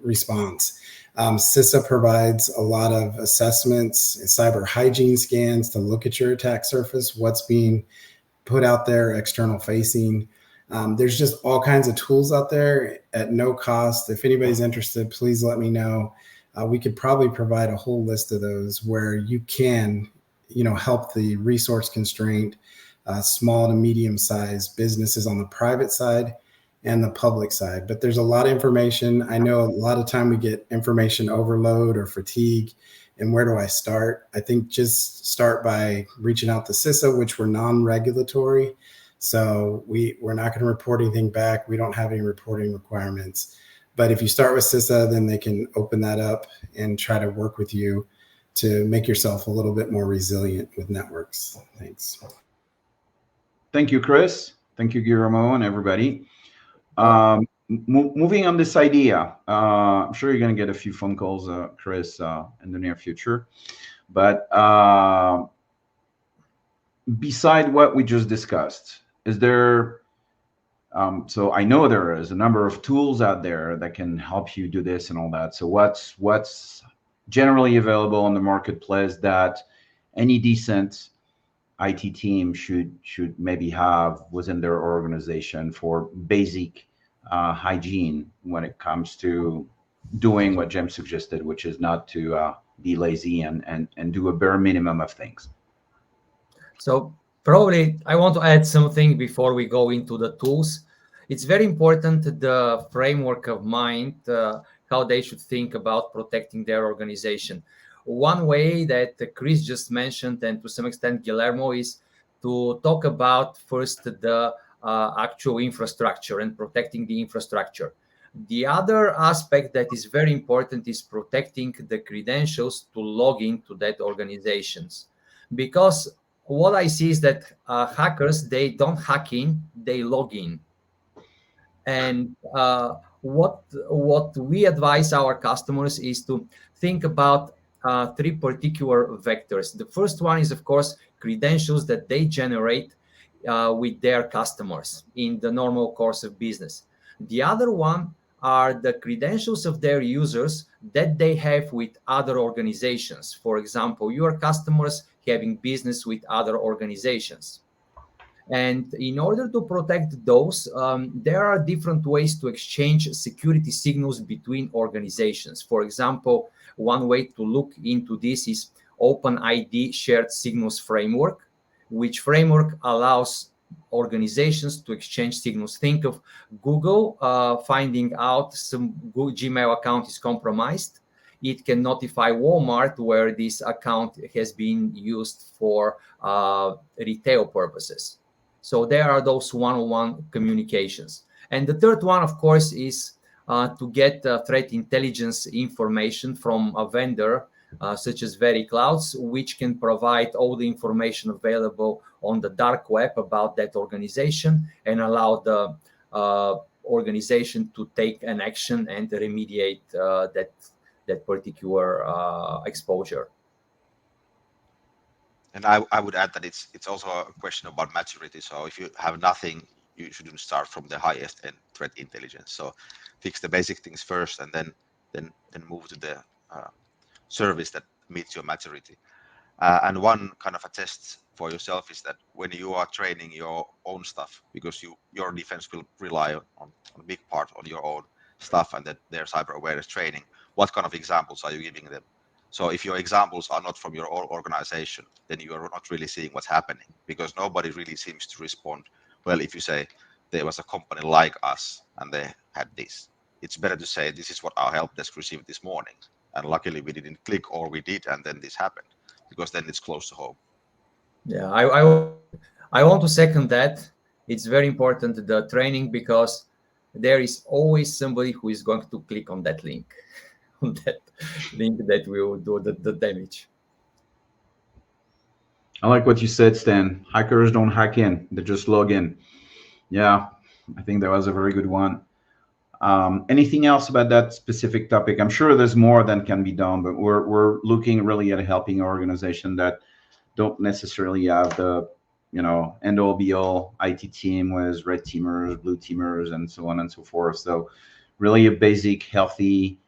response. CISA provides a lot of assessments and cyber hygiene scans to look at your attack surface, what's being put out there, external facing. There's just all kinds of tools out there at no cost. If anybody's interested, please let me know. We could probably provide a whole list of those where you can, help the resource constraint, small to medium-sized businesses on the private side and the public side. But there's a lot of information. I know a lot of time we get information overload or fatigue. And where do I start? I think just start by reaching out to CISA, which we're non-regulatory. So we're not going to report anything back. We don't have any reporting requirements. But if you start with CISA, then they can open that up and try to work with you to make yourself a little bit more resilient with networks. Thanks.
Thank you, Chris. Thank you, Guillermo, and everybody. Moving on this idea, I'm sure you're going to get a few phone calls, Chris, in the near future. But beside what we just discussed, is there, so I know there is a number of tools out there that can help you do this and all that. So what's generally available on the marketplace that any decent IT team should maybe have within their organization for basic hygiene when it comes to doing what Jim suggested, which is not to be lazy and do a bare minimum of things?
So probably I want to add something before we go into the tools. It's very important, the framework of mind, how they should think about protecting their organization. One way that Chris just mentioned, and to some extent Guillermo, is to talk about first the actual infrastructure and protecting the infrastructure. The other aspect that is very important is protecting the credentials to log into that organizations. Because what I see is that hackers, they don't hack in, they log in. And what we advise our customers is to think about three particular vectors. The first one is, of course, credentials that they generate with their customers in the normal course of business. The other one are the credentials of their users that they have with other organizations. For example, your customers having business with other organizations. And in order to protect those, there are different ways to exchange security signals between organizations. For example, one way to look into this is OpenID Shared Signals Framework, which framework allows organizations to exchange signals. Think of Google finding out some Gmail account is compromised. It can notify Walmart where this account has been used for retail purposes. So there are those one-on-one communications. And the third one, of course, is to get threat intelligence information from a vendor such as VeriClouds, which can provide all the information available on the dark web about that organization and allow the organization to take an action and remediate that particular exposure.
And I would add that it's also a question about maturity. So if you have nothing, you shouldn't start from the highest end threat intelligence. So fix the basic things first, and then move to the service that meets your maturity. And one kind of a test for yourself is that when you are training your own stuff, because your defense will rely on a big part on your own stuff and that their cyber awareness training, what kind of examples are you giving them? So if your examples are not from your own organization, then you are not really seeing what's happening, because nobody really seems to respond well if you say there was a company like us and they had this. It's better to say this is what our help desk received this morning, and luckily we didn't click, or we did and then this happened, because then it's close to home.
Yeah, I want to second that. It's very important, the training, because there is always somebody who is going to click on that link. That link that will do the damage.
I like what you said, Stan. Hackers don't hack in; they just log in. Yeah, I think that was a very good one. Anything else about that specific topic? I'm sure there's more that can be done, but we're looking really at helping organizations that don't necessarily have the end all be all IT team with red teamers, blue teamers, and so on and so forth. So really a basic, healthy,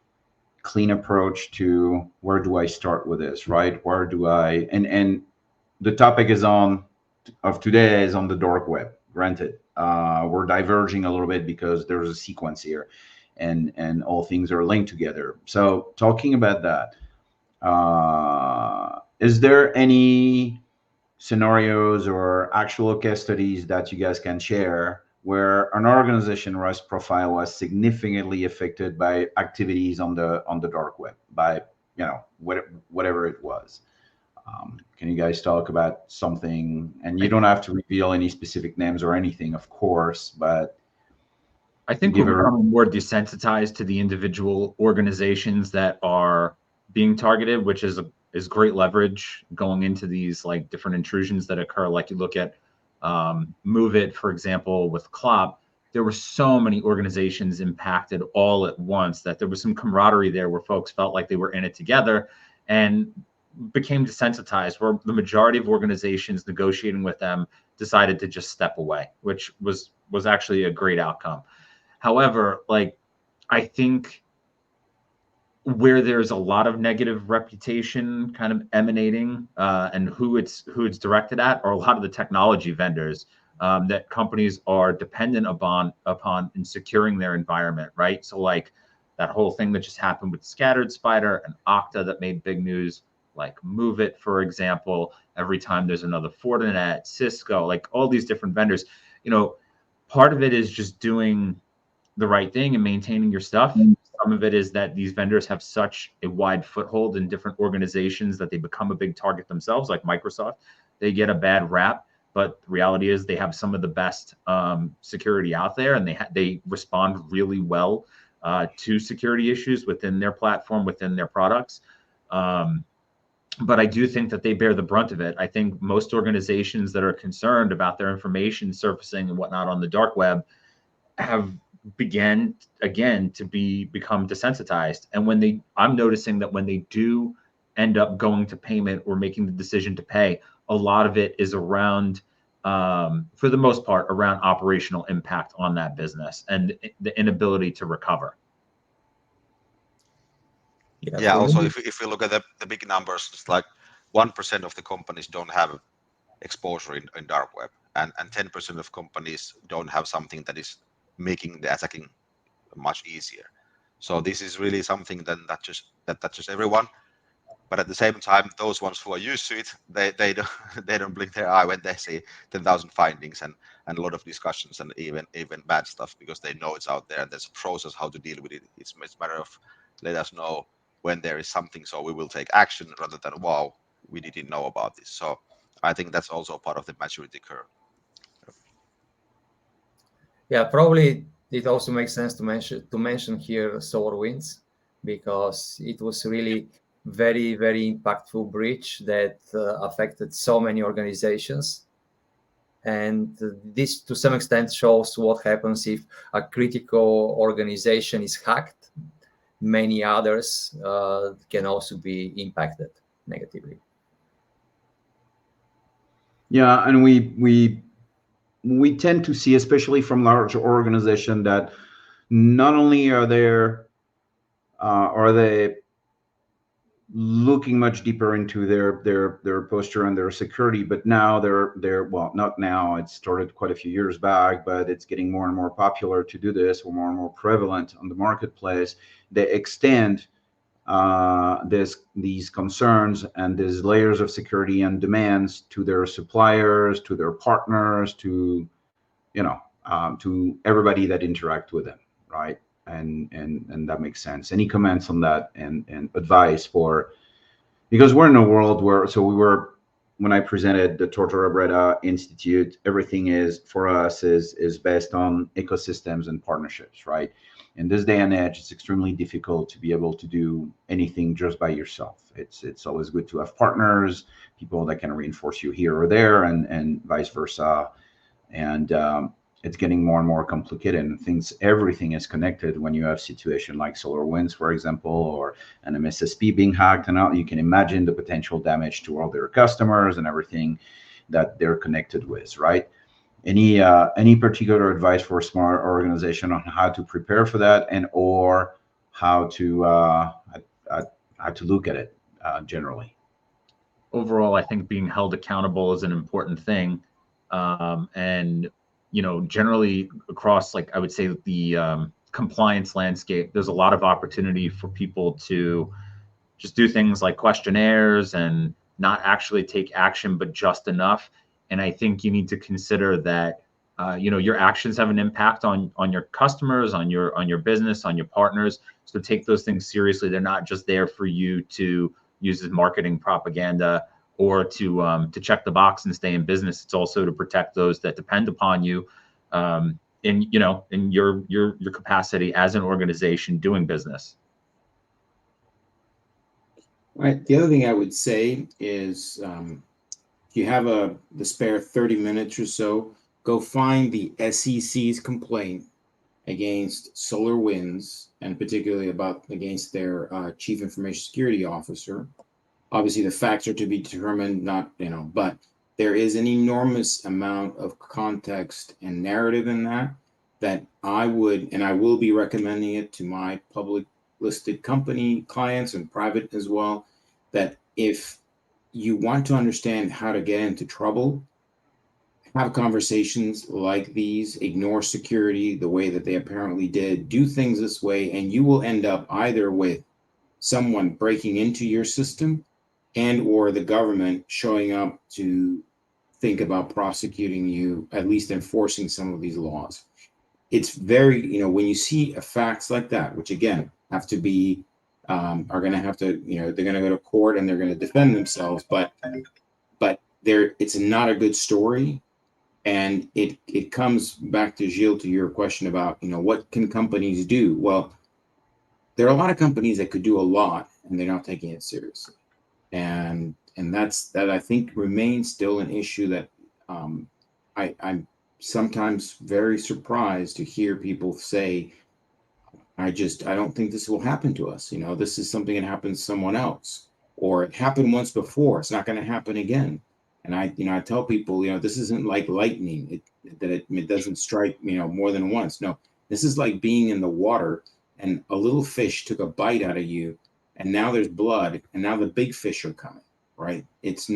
clean approach to where do I start with this, right? Where do I, and the topic of today is on the dark web. Granted, we're diverging a little bit because there's a sequence here, and all things are linked together. So talking about that, is there any scenarios or actual case studies that you guys can share where an organization risk profile was significantly affected by activities on the dark web, by whatever it was? Can you guys talk about something? And you don't have to reveal any specific names or anything, of course, but
I think we're becoming more desensitized to the individual organizations that are being targeted, which is great leverage going into these like different intrusions that occur. Like you look at MoveIt, for example, with Clop, there were so many organizations impacted all at once that there was some camaraderie there where folks felt like they were in it together and became desensitized, where the majority of organizations negotiating with them decided to just step away, which was actually a great outcome. However, like I think where there's a lot of negative reputation kind of emanating and who it's directed at are a lot of the technology vendors that companies are dependent upon in securing their environment, right? So like that whole thing that just happened with Scattered Spider and Okta that made big news, like MoveIt, for example, every time there's another Fortinet, Cisco, like all these different vendors, part of it is just doing the right thing and maintaining your stuff. Some of it is that these vendors have such a wide foothold in different organizations that they become a big target themselves, like Microsoft. They get a bad rap, but the reality is they have some of the best security out there, and they respond really well to security issues within their platform, within their products. But I do think that they bear the brunt of it. I think most organizations that are concerned about their information surfacing and whatnot on the dark web have began again to become desensitized. And I'm noticing that when they do end up going to payment or making the decision to pay, a lot of it is around, for the most part, around operational impact on that business and the inability to recover.
Yeah. Also, if we look at the big numbers, it's like 1% of the companies don't have exposure in dark web, and 10% of companies don't have something that is making the attacking much easier. So this is really something that touches everyone. But at the same time, those ones who are used to it, they don't they don't blink their eye when they see 10,000 findings and a lot of discussions and even bad stuff, because they know it's out there and there's a process how to deal with it. It's a matter of let us know when there is something, so we will take action, rather than wow, we didn't know about this. So I think that's also part of the maturity curve.
Yeah, probably it also makes sense to mention here SolarWinds, because it was really very, very impactful breach that affected so many organizations. And this, to some extent, shows what happens if a critical organization is hacked. Many others can also be impacted negatively.
Yeah, and we tend to see, especially from large organizations, that not only are they looking much deeper into their posture and their security, but now they're well, not now, it started quite a few years back, but it's getting more and more popular to do this, or more and more prevalent on the marketplace. They extend these concerns and these layers of security and demands to their suppliers, to their partners, to to everybody that interact with them, right? And that makes sense. Any comments on that, and advice for, because we're in a world where, when I presented the Tortora Breda Institute, everything is for us is based on ecosystems and partnerships, right? In this day and age, it's extremely difficult to be able to do anything just by yourself. It's always good to have partners, people that can reinforce you here or there, and vice versa. And it's getting more and more complicated, and everything is connected. When you have situation like SolarWinds, for example, or an MSSP being hacked, and you can imagine the potential damage to all their customers and everything that they're connected with, right? Any particular advice for a smart organization on how to prepare for that, and or how to look at it generally?
Overall, I think being held accountable is an important thing. And generally across, like, I would say, the compliance landscape, there's a lot of opportunity for people to just do things like questionnaires and not actually take action, but just enough. And I think you need to consider that your actions have an impact on your customers, on your business, on your partners. So take those things seriously. They're not just there for you to use as marketing propaganda or to check the box and stay in business. It's also to protect those that depend upon you in your capacity as an organization doing business.
Right. The other thing I would say is, if you have the spare 30 minutes or so, go find the SEC's complaint against SolarWinds, and particularly against their chief information security officer. Obviously, the facts are to be determined, but there is an enormous amount of context and narrative in that I will be recommending it to my public listed company clients and private as well, that if you want to understand how to get into trouble, have conversations like these, ignore security the way that they apparently did, do things this way, and you will end up either with someone breaking into your system and or the government showing up to think about prosecuting you, at least enforcing some of these laws. It's very, when you see facts like that, which again have to be, are going to have to, they're going to go to court and they're going to defend themselves, but it's not a good story. And it comes back to Gilles, to your question about, what can companies do? Well, there are a lot of companies that could do a lot and they're not taking it seriously. And that I think remains still an issue that I'm sometimes very surprised to hear people say, I don't think this will happen to us. This is something that happened to someone else, or it happened once before. It's not going to happen again. And I tell people, this isn't like lightning, it doesn't strike, more than once. No, this is like being in the water and a little fish took a bite out of you and now there's blood, and now the big fish are coming, right? This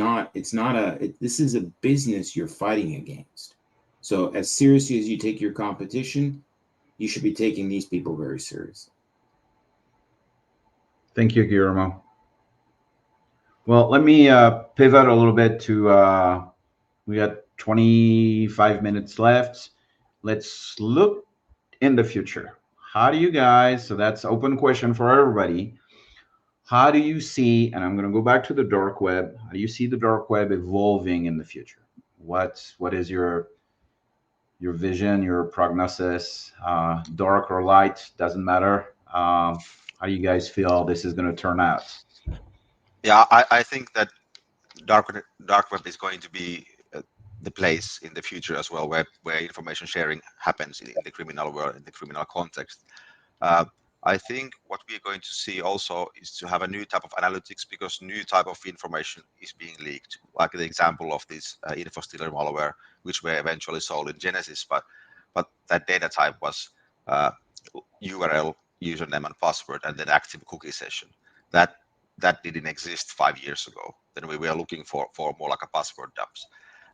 is a business you're fighting against. So as seriously as you take your competition, you should be taking these people very seriously.
Thank you, Guillermo. Well, let me pivot a little bit to, we got 25 minutes left. Let's look in the future. How do you guys, so that's open question for everybody. How do you see, and I'm going to go back to the dark web, how do you see the dark web evolving in the future? What is your vision, your prognosis? Dark or light, doesn't matter. How do you guys feel this is going to turn out?
Yeah, I think that dark web is going to be the place in the future as well, where information sharing happens in the criminal world, in the criminal context. I think what we're going to see also is to have a new type of analytics, because new type of information is being leaked, like the example of this InfoStealer malware, which were eventually sold in Genesis, but that data type was URL, username and password, and then active cookie session. That didn't exist 5 years ago. Then we were looking for more like a password dumps,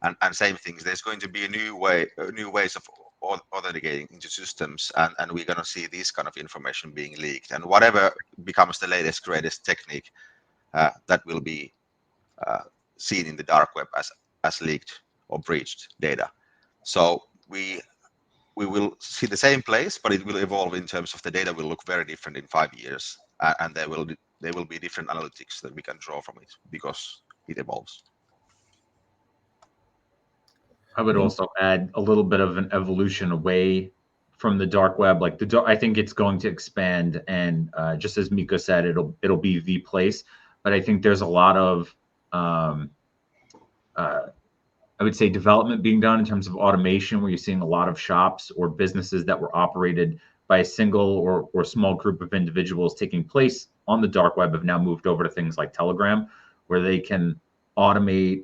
and same things. There's going to be a new ways of authenticating into systems, and we're going to see this kind of information being leaked, and whatever becomes the latest greatest technique that will be seen in the dark web as leaked or breached data. So we will see the same place, but it will evolve in terms of the data will look very different in 5 years, and there will be different analytics that we can draw from it because it evolves.
I would also add a little bit of an evolution away from the dark web. Like I think it's going to expand, and just as Miko said, it'll be the place. But I think there's a lot of I would say development being done in terms of automation, where you're seeing a lot of shops or businesses that were operated by a single or small group of individuals taking place on the dark web have now moved over to things like Telegram, where they can automate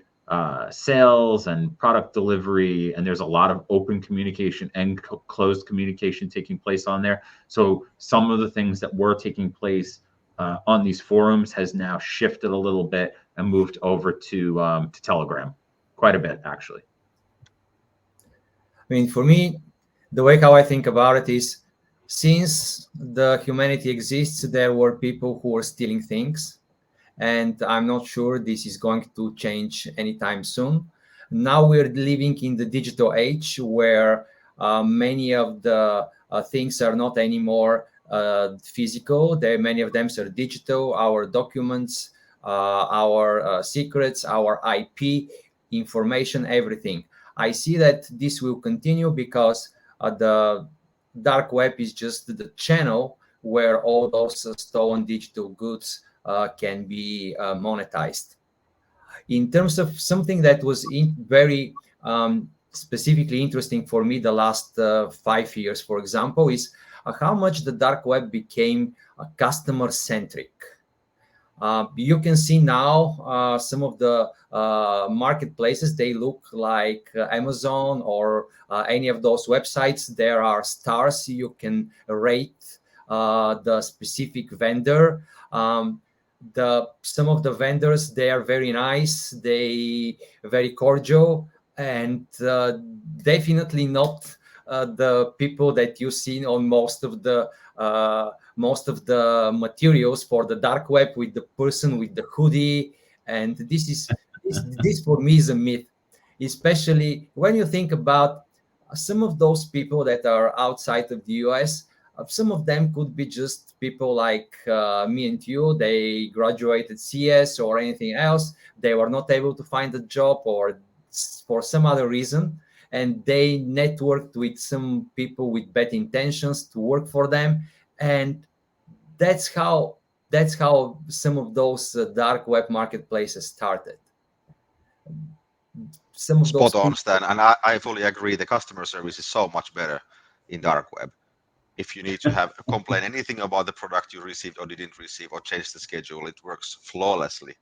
sales and product delivery, and there's a lot of open communication and closed communication taking place on there. So some of the things that were taking place on these forums has now shifted a little bit and moved over to Telegram, quite a bit actually.
I mean, for me, the way how I think about it is, since the humanity exists, there were people who were stealing things. And I'm not sure this is going to change anytime soon. Now we're living in the digital age where many of the things are not anymore physical. Many of them are digital. Our documents, our secrets, our IP, information, everything. I see that this will continue because the dark web is just the channel where all those stolen digital goods can be monetized. In terms of something that was very specifically interesting for me the last 5 years, for example, is how much the dark web became customer-centric. You can see now some of the marketplaces, they look like Amazon or any of those websites. There are stars you can rate the specific vendor. Some of the vendors, they are very nice, they very cordial, and definitely not the people that you see on most of the materials for the dark web, with the person with the hoodie. And this for me is a myth, especially when you think about some of those people that are outside of the US. Some of them could be just people like me and you. They graduated CS or anything else. They were not able to find a job or for some other reason, and they networked with some people with bad intentions to work for them. And that's how some of those dark web marketplaces started. Some of
Spot
those
on, Stan, and I fully agree. The customer service is so much better in dark web. If you need to have complain anything about the product you received or didn't receive or change the schedule, it works flawlessly,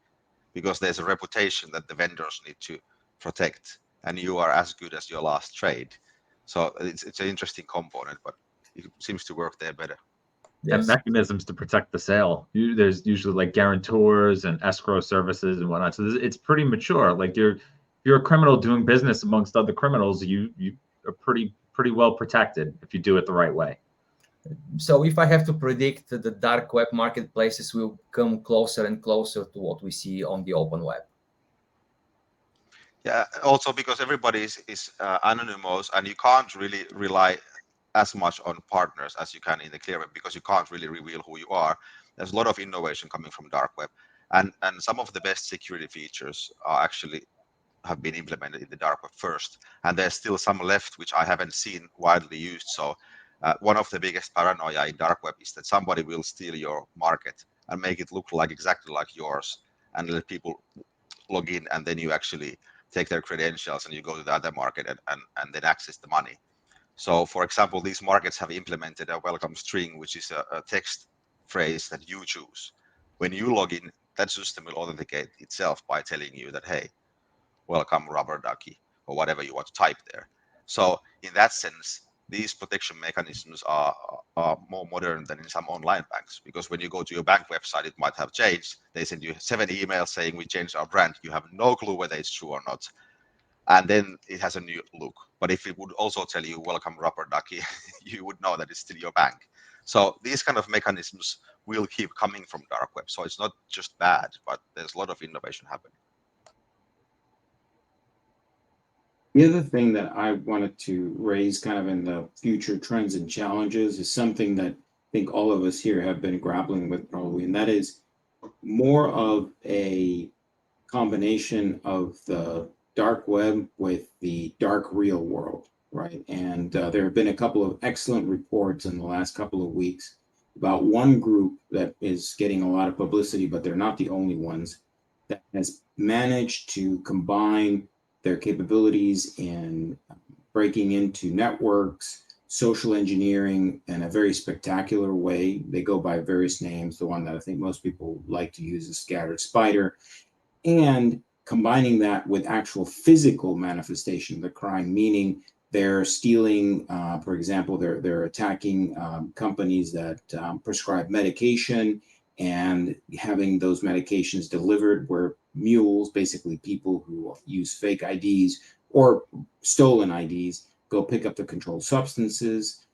because there's a reputation that the vendors need to protect, and you are as good as your last trade. So it's an interesting component, but it seems to work there better.
and mechanisms to protect the sale. There's usually like guarantors and escrow services and whatnot. So it's pretty mature. Like you're a criminal doing business amongst other criminals, you are pretty well protected if you do it the right way.
So if I have to predict, the dark web marketplaces will come closer and closer to what we see on the open web.
Yeah, also because everybody is anonymous, and you can't really rely as much on partners as you can in the clear web, because you can't really reveal who you are. There's a lot of innovation coming from dark web, and some of the best security features are actually have been implemented in the dark web first, and there's still some left which I haven't seen widely used. So one of the biggest paranoia in dark web is that somebody will steal your market and make it look like exactly like yours, and let people log in, and then you actually take their credentials and you go to the other market and then access the money. So for example, these markets have implemented a welcome string, which is a text phrase that you choose. When you log in, that system will authenticate itself by telling you that, hey, welcome rubber ducky, or whatever you want to type there. So in that sense, these protection mechanisms are more modern than in some online banks, because when you go to your bank website, it might have changed. They send you 7 emails saying we changed our brand. You have no clue whether it's true or not. And then it has a new look. But if it would also tell you welcome rubber ducky, you would know that it's still your bank. So these kind of mechanisms will keep coming from dark web. So it's not just bad, but there's a lot of innovation happening.
The other thing that I wanted to raise kind of in the future trends and challenges is something that I think all of us here have been grappling with probably, and that is more of a combination of the dark web with the dark real world, right? And there have been a couple of excellent reports in the last couple of weeks about one group that is getting a lot of publicity, but they're not the only ones, that has managed to combine their capabilities in breaking into networks, social engineering in a very spectacular way. They go by various names. The one that I think most people like to use is Scattered Spider, and combining that with actual physical manifestation of the crime, meaning they're stealing, for example, they're attacking companies that prescribe medication and having those medications delivered where mules, basically people who use fake IDs or stolen IDs, go pick up the controlled substances.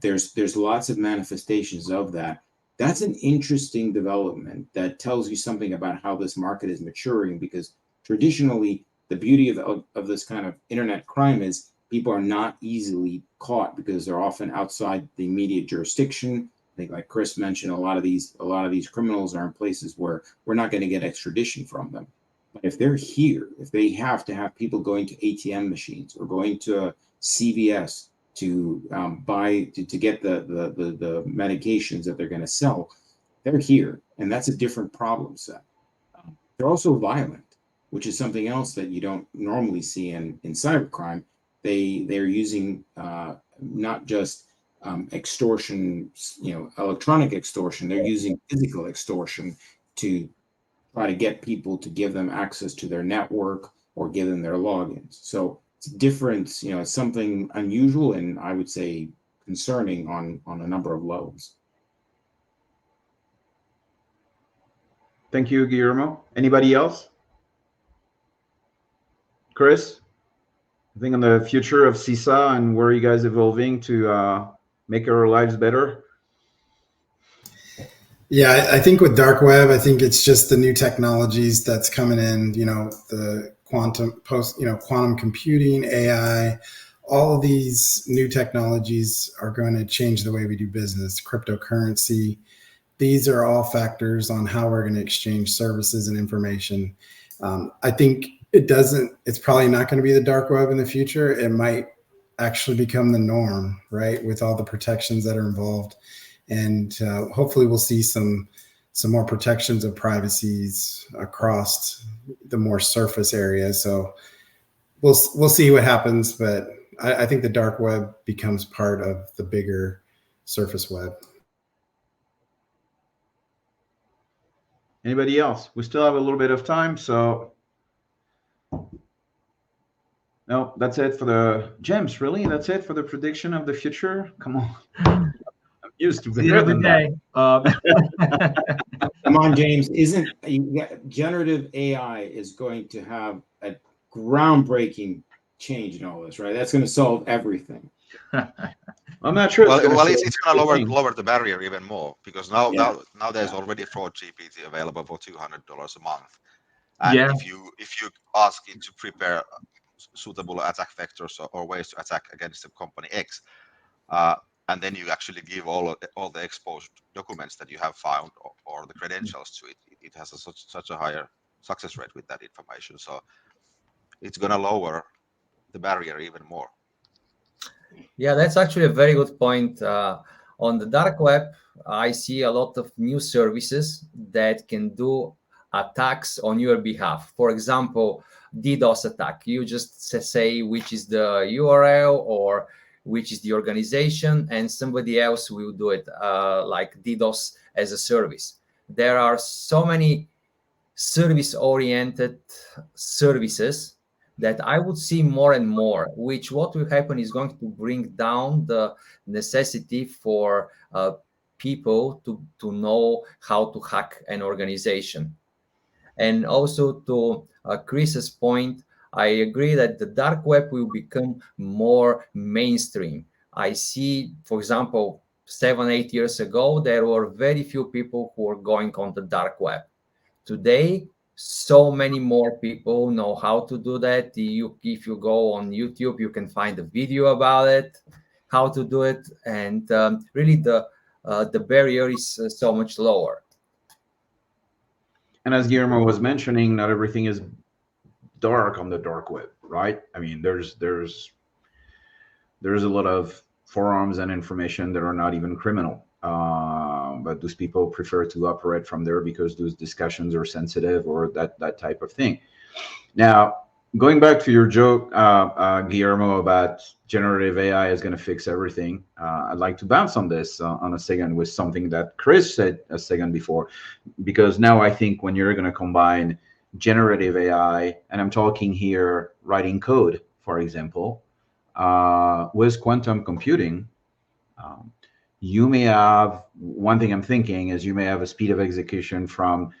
There's lots of manifestations of that. That's an interesting development that tells you something about how this market is maturing, because traditionally the beauty of this kind of internet crime is people are not easily caught because they're often outside the immediate jurisdiction. I think, like Chris mentioned, a lot of these criminals are in places where we're not going to get extradition from them. But if they're here, if they have to have people going to ATM machines or going to a CVS to buy to get the medications that they're going to sell, they're here, and that's a different problem set. They're also violent, which is something else that you don't normally see in cybercrime. They're using not just extortion, electronic extortion. They're using physical extortion to try to get people to give them access to their network or give them their logins. So it's different, it's something unusual and I would say concerning on a number of levels.
Thank you, Guillermo. Anybody else? Chris, I think on the future of CISA and where are you guys evolving to make our lives better?
Yeah, I think with dark web, I think it's just the new technologies that's coming in, the quantum computing, AI, all of these new technologies are going to change the way we do business, cryptocurrency. These are all factors on how we're going to exchange services and information. I think it's probably not going to be the dark web in the future. It might actually become the norm, right? With all the protections that are involved. And hopefully we'll see some more protections of privacies across the more surface areas. So we'll see what happens, but I think the dark web becomes part of the bigger surface web.
Anybody else? We still have a little bit of time, so no, that's it for the James. Really, that's it for the prediction of the future. Come on. used to be
See it every day.
Come on, James. Generative AI is going to have a groundbreaking change in all this, right? That's going to solve everything.
I'm not sure.
Well,
It's going
it's going to lower the barrier even more, because now there's already fraud GPT available for $200 a month. And if you ask it to prepare suitable attack vectors or ways to attack against the company X, and then you actually give all the exposed documents that you have found or the credentials to it, it has such a higher success rate with that information. So it's going to lower the barrier even more.
Yeah, that's actually a very good point. On the dark web, I see a lot of new services that can do attacks on your behalf. For example, DDoS attack. You just say which is the URL or which is the organization, and somebody else will do it, like DDoS as a service. There are so many service-oriented services that I would see more and more, which what will happen is going to bring down the necessity for people to know how to hack an organization. And also to Chris's point, I agree that the dark web will become more mainstream. I see, for example, 7-8 years ago, there were very few people who were going on the dark web. Today, so many more people know how to do that. If you go on YouTube, you can find a video about it, how to do it, and really the barrier is so much lower.
And as Guillermo was mentioning, not everything is dark on the dark web, right? I mean, there's a lot of forums and information that are not even criminal. But those people prefer to operate from there because those discussions are sensitive or that type of thing. Now, going back to your joke, Guillermo, about generative AI is going to fix everything, I'd like to bounce on this on a second with something that Chris said a second before, because now I think when you're going to combine generative AI, and I'm talking here writing code, for example, with quantum computing, you may have, one thing I'm thinking is you may have a speed of execution from,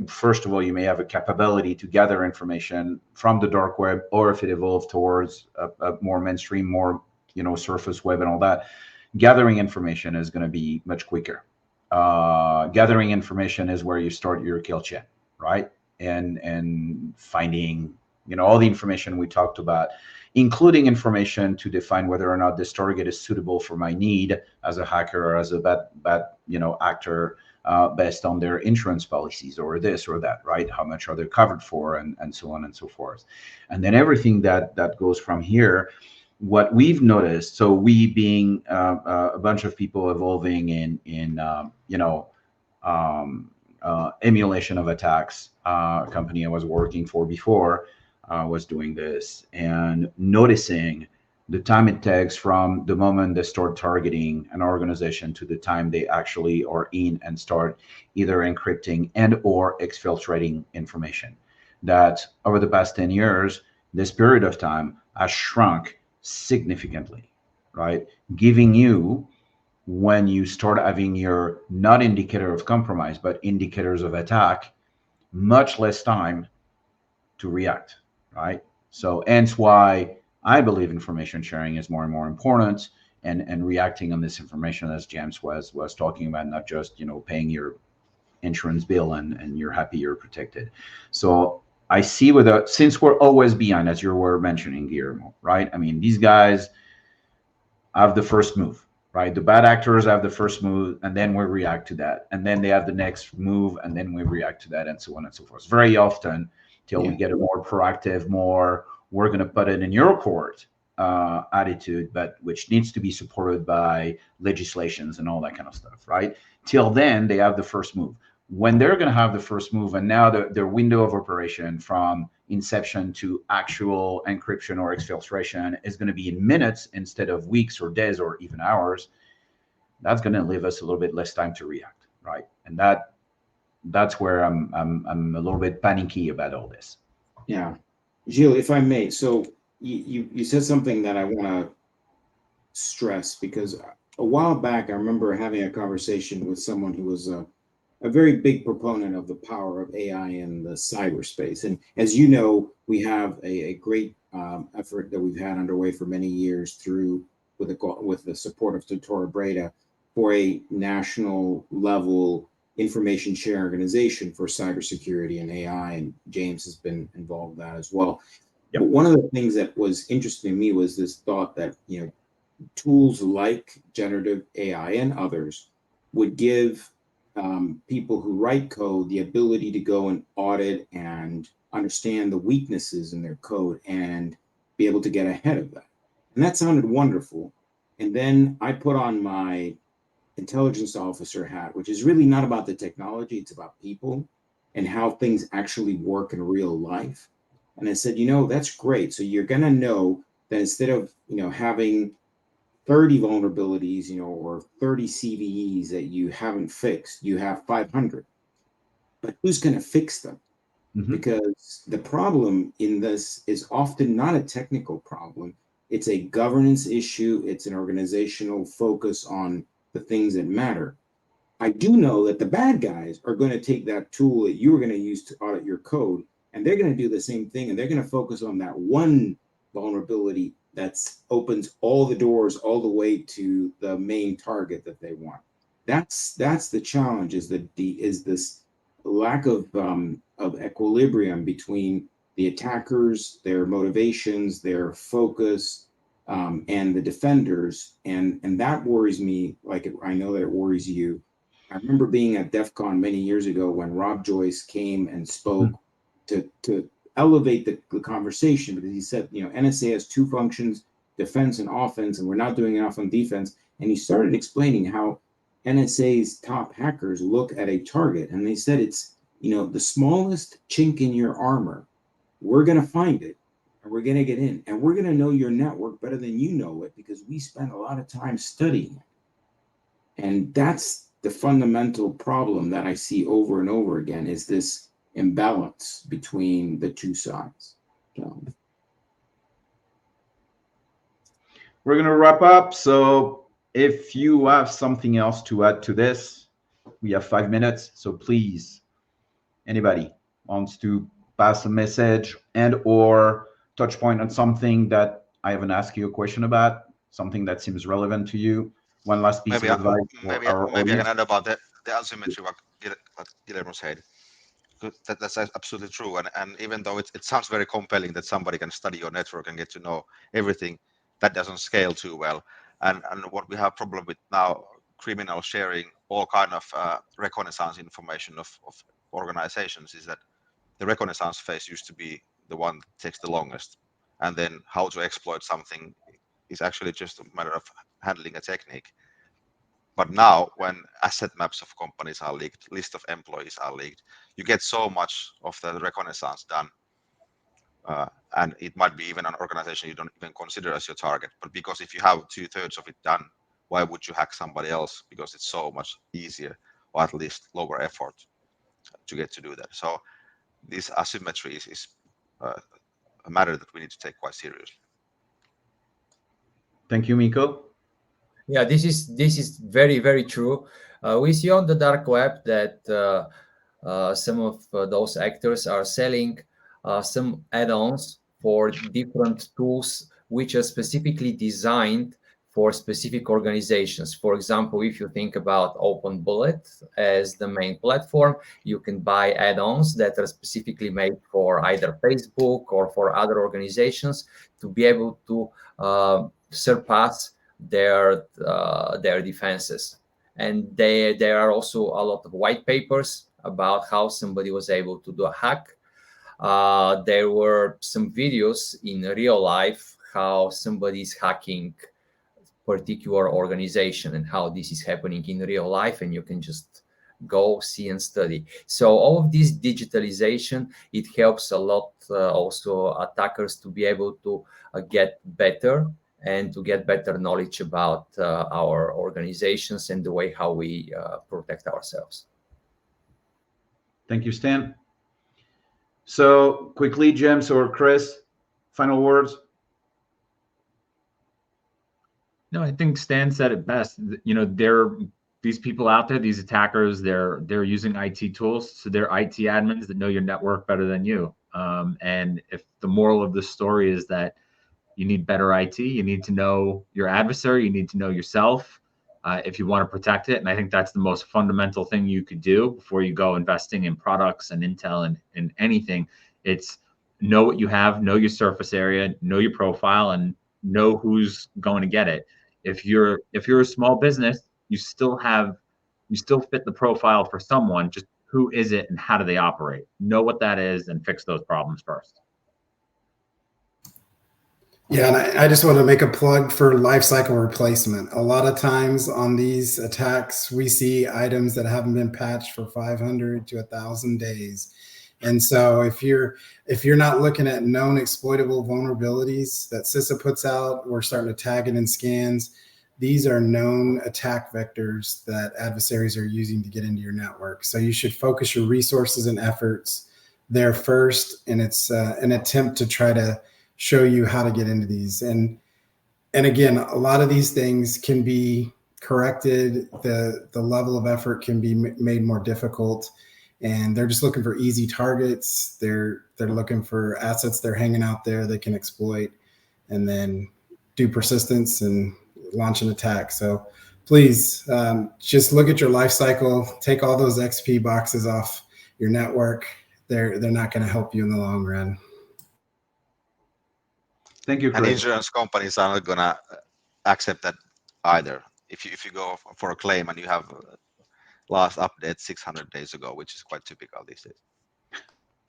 first of all, you may have a capability to gather information from the dark web, or if it evolves towards a more mainstream, more, surface web and all that, gathering information is going to be much quicker. Gathering information is where you start your kill chain, right? And finding, all the information we talked about, including information to define whether or not this target is suitable for my need as a hacker or as a bad actor, based on their insurance policies or this or that, right? How much are they covered for, and so on and so forth. And then everything that goes from here, what we've noticed, so we being a bunch of people evolving in emulation of attacks, company I was working for before, was doing this, and noticing the time it takes from the moment they start targeting an organization to the time they actually are in and start either encrypting and or exfiltrating information. That over the past 10 years, this period of time has shrunk significantly, right? Giving you, when you start having your not indicator of compromise, but indicators of attack, much less time to react. Right. So hence why I believe information sharing is more and more important, and reacting on this information, as James was talking about, not just, paying your insurance bill and you're happy you're protected. So I see since we're always behind, as you were mentioning, Guillermo, right? I mean, these guys have the first move, right? The bad actors have the first move, and then we react to that. And then they have the next move, and then we react to that, and so on and so forth. Very often, till we get a more proactive, we're going to put it in your court attitude, but which needs to be supported by legislations and all that kind of stuff, right? Till then, they have the first move. When they're going to have the first move, and now their window of operation from inception to actual encryption or exfiltration is going to be in minutes instead of weeks or days or even hours, that's going to leave us a little bit less time to react, right? And that's where I'm a little bit panicky about all this.
Yeah, Gilles, if I may, so you said something that I want to stress, because a while back, I remember having a conversation with someone who was a very big proponent of the power of AI in the cyberspace. And as you know, we have a great effort that we've had underway for many years through with the support of Tutora Breda for a national level information sharing organization for cybersecurity and AI. And James has been involved in that as well.
Yep.
But one of the things that was interesting to me was this thought that, tools like generative AI and others would give people who write code the ability to go and audit and understand the weaknesses in their code and be able to get ahead of that. And that sounded wonderful. And then I put on my intelligence officer hat, which is really not about the technology, it's about people and how things actually work in real life. And I said, that's great. So you're going to know that instead of, having 30 vulnerabilities, or 30 CVEs that you haven't fixed, you have 500. But who's going to fix them? Mm-hmm. Because the problem in this is often not a technical problem. It's a governance issue. It's an organizational focus on the things that matter. I do know that the bad guys are going to take that tool that you were going to use to audit your code, and they're going to do the same thing, and they're going to focus on that one vulnerability that opens all the doors all the way to the main target that they want. That's the challenge, is this lack of equilibrium between the attackers, their motivations, their focus, and the defenders, and that worries me. I know that it worries you. I remember being at DEF CON many years ago when Rob Joyce came and spoke to elevate the conversation, because he said, NSA has two functions, defense and offense, and we're not doing enough on defense. And he started explaining how NSA's top hackers look at a target, and they said it's, the smallest chink in your armor. We're going to find it, and we're going to get in, and we're going to know your network better than you know it, because we spend a lot of time studying it. And that's the fundamental problem that I see over and over again, is this imbalance between the two sides. So.
We're going to wrap up. So if you have something else to add to this, we have 5 minutes. So please, anybody wants to pass a message and or touch point on something that I haven't asked you a question about, something that seems relevant to you. One last piece of advice.
Maybe I can add about the asymmetry, what Guillermo said. That's absolutely true. And even though it sounds very compelling that somebody can study your network and get to know everything, that doesn't scale too well. And what we have problem with now, criminals sharing all kind of reconnaissance information of organizations, is that the reconnaissance phase used to be the one that takes the longest. And then how to exploit something is actually just a matter of handling a technique. But now, when asset maps of companies are leaked, list of employees are leaked, you get so much of the reconnaissance done. And it might be even an organization you don't even consider as your target. But because if you have 2/3 of it done, why would you hack somebody else? Because it's so much easier, or at least lower effort to get to do that. So this asymmetry is a matter that we need to take quite seriously.
Thank you, Miko.
Yeah, this is very, very true. We see on the dark web that some of those actors are selling some add-ons for different tools which are specifically designed for specific organizations. For example, if you think about OpenBullet as the main platform, you can buy add-ons that are specifically made for either Facebook or for other organizations to be able to surpass their defenses. And there are also a lot of white papers about how somebody was able to do a hack. There were some videos in real life how somebody is hacking particular organization and how this is happening in real life, and you can just go see and study. So all of this digitalization, it helps a lot also attackers to be able to get better and to get better knowledge about our organizations and the way how we protect ourselves.
Thank you, Stan. So quickly, James or Chris, final words?
No, I think Stan said it best. These people out there, these attackers, they're using IT tools, so they're IT admins that know your network better than you. And if the moral of the story is that you need better IT, you need to know your adversary, you need to know yourself if you want to protect it. And I think that's the most fundamental thing you could do before you go investing in products and intel and anything. It's know what you have, know your surface area, know your profile, and know who's going to get it. If you're a small business, you still fit the profile for someone. Just who is it and how do they operate? Know what that is and fix those problems first.
Yeah, and I just want to make a plug for lifecycle replacement. A lot of times on these attacks, we see items that haven't been patched for 500 to 1,000 days. And so if you're not looking at known exploitable vulnerabilities that CISA puts out, we're starting to tag it in scans. These are known attack vectors that adversaries are using to get into your network. So you should focus your resources and efforts there first. And it's an attempt to try to show you how to get into these. And again, a lot of these things can be corrected. The level of effort can be made more difficult. And they're just looking for easy targets. They're looking for assets they're hanging out there they can exploit, and then do persistence and launch an attack. So please just look at your life cycle. Take all those XP boxes off your network. They're not going to help you in the long run.
Thank you,
And
Chris.
insurance companies are not gonna accept that either. If you go for a claim and you have last update 600 days ago, which is quite typical these days.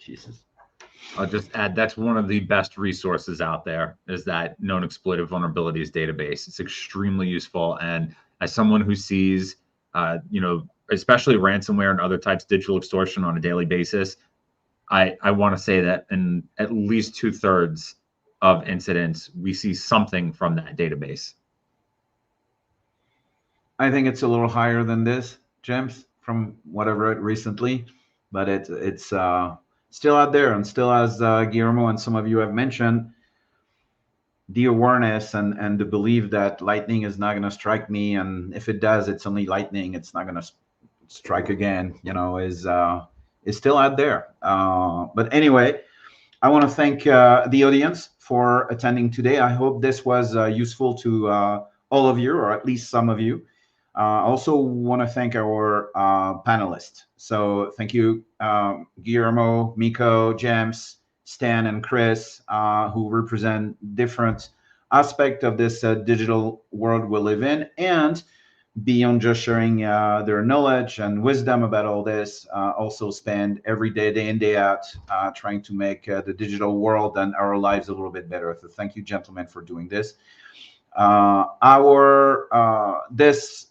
Jesus.
I'll just add, that's one of the best resources out there, is that known exploitive vulnerabilities database. It's extremely useful. And as someone who sees, especially ransomware and other types of digital extortion on a daily basis, I want to say that in at least 2/3 of incidents, we see something from that database.
I think it's a little higher than this, James, from what I've read recently, but it's still out there. And still, as Guillermo and some of you have mentioned, the awareness and the belief that lightning is not going to strike me, and if it does, it's only lightning, it's not going to strike again, is still out there. But anyway, I want to thank the audience for attending today. I hope this was useful to all of you, or at least some of you. I also want to thank our panelists. So thank you, Guillermo, Miko, James, Stan, and Chris, who represent different aspects of this digital world we live in. And beyond just sharing their knowledge and wisdom about all this, also spend every day, day in, day out, trying to make the digital world and our lives a little bit better. So thank you, gentlemen, for doing this. This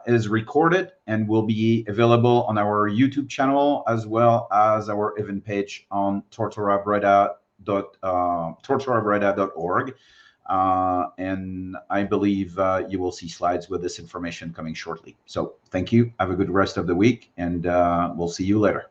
is recorded and will be available on our YouTube channel, as well as our event page on tortorabreda.org. And I believe you will see slides with this information coming shortly. So thank you. Have a good rest of the week, and we'll see you later.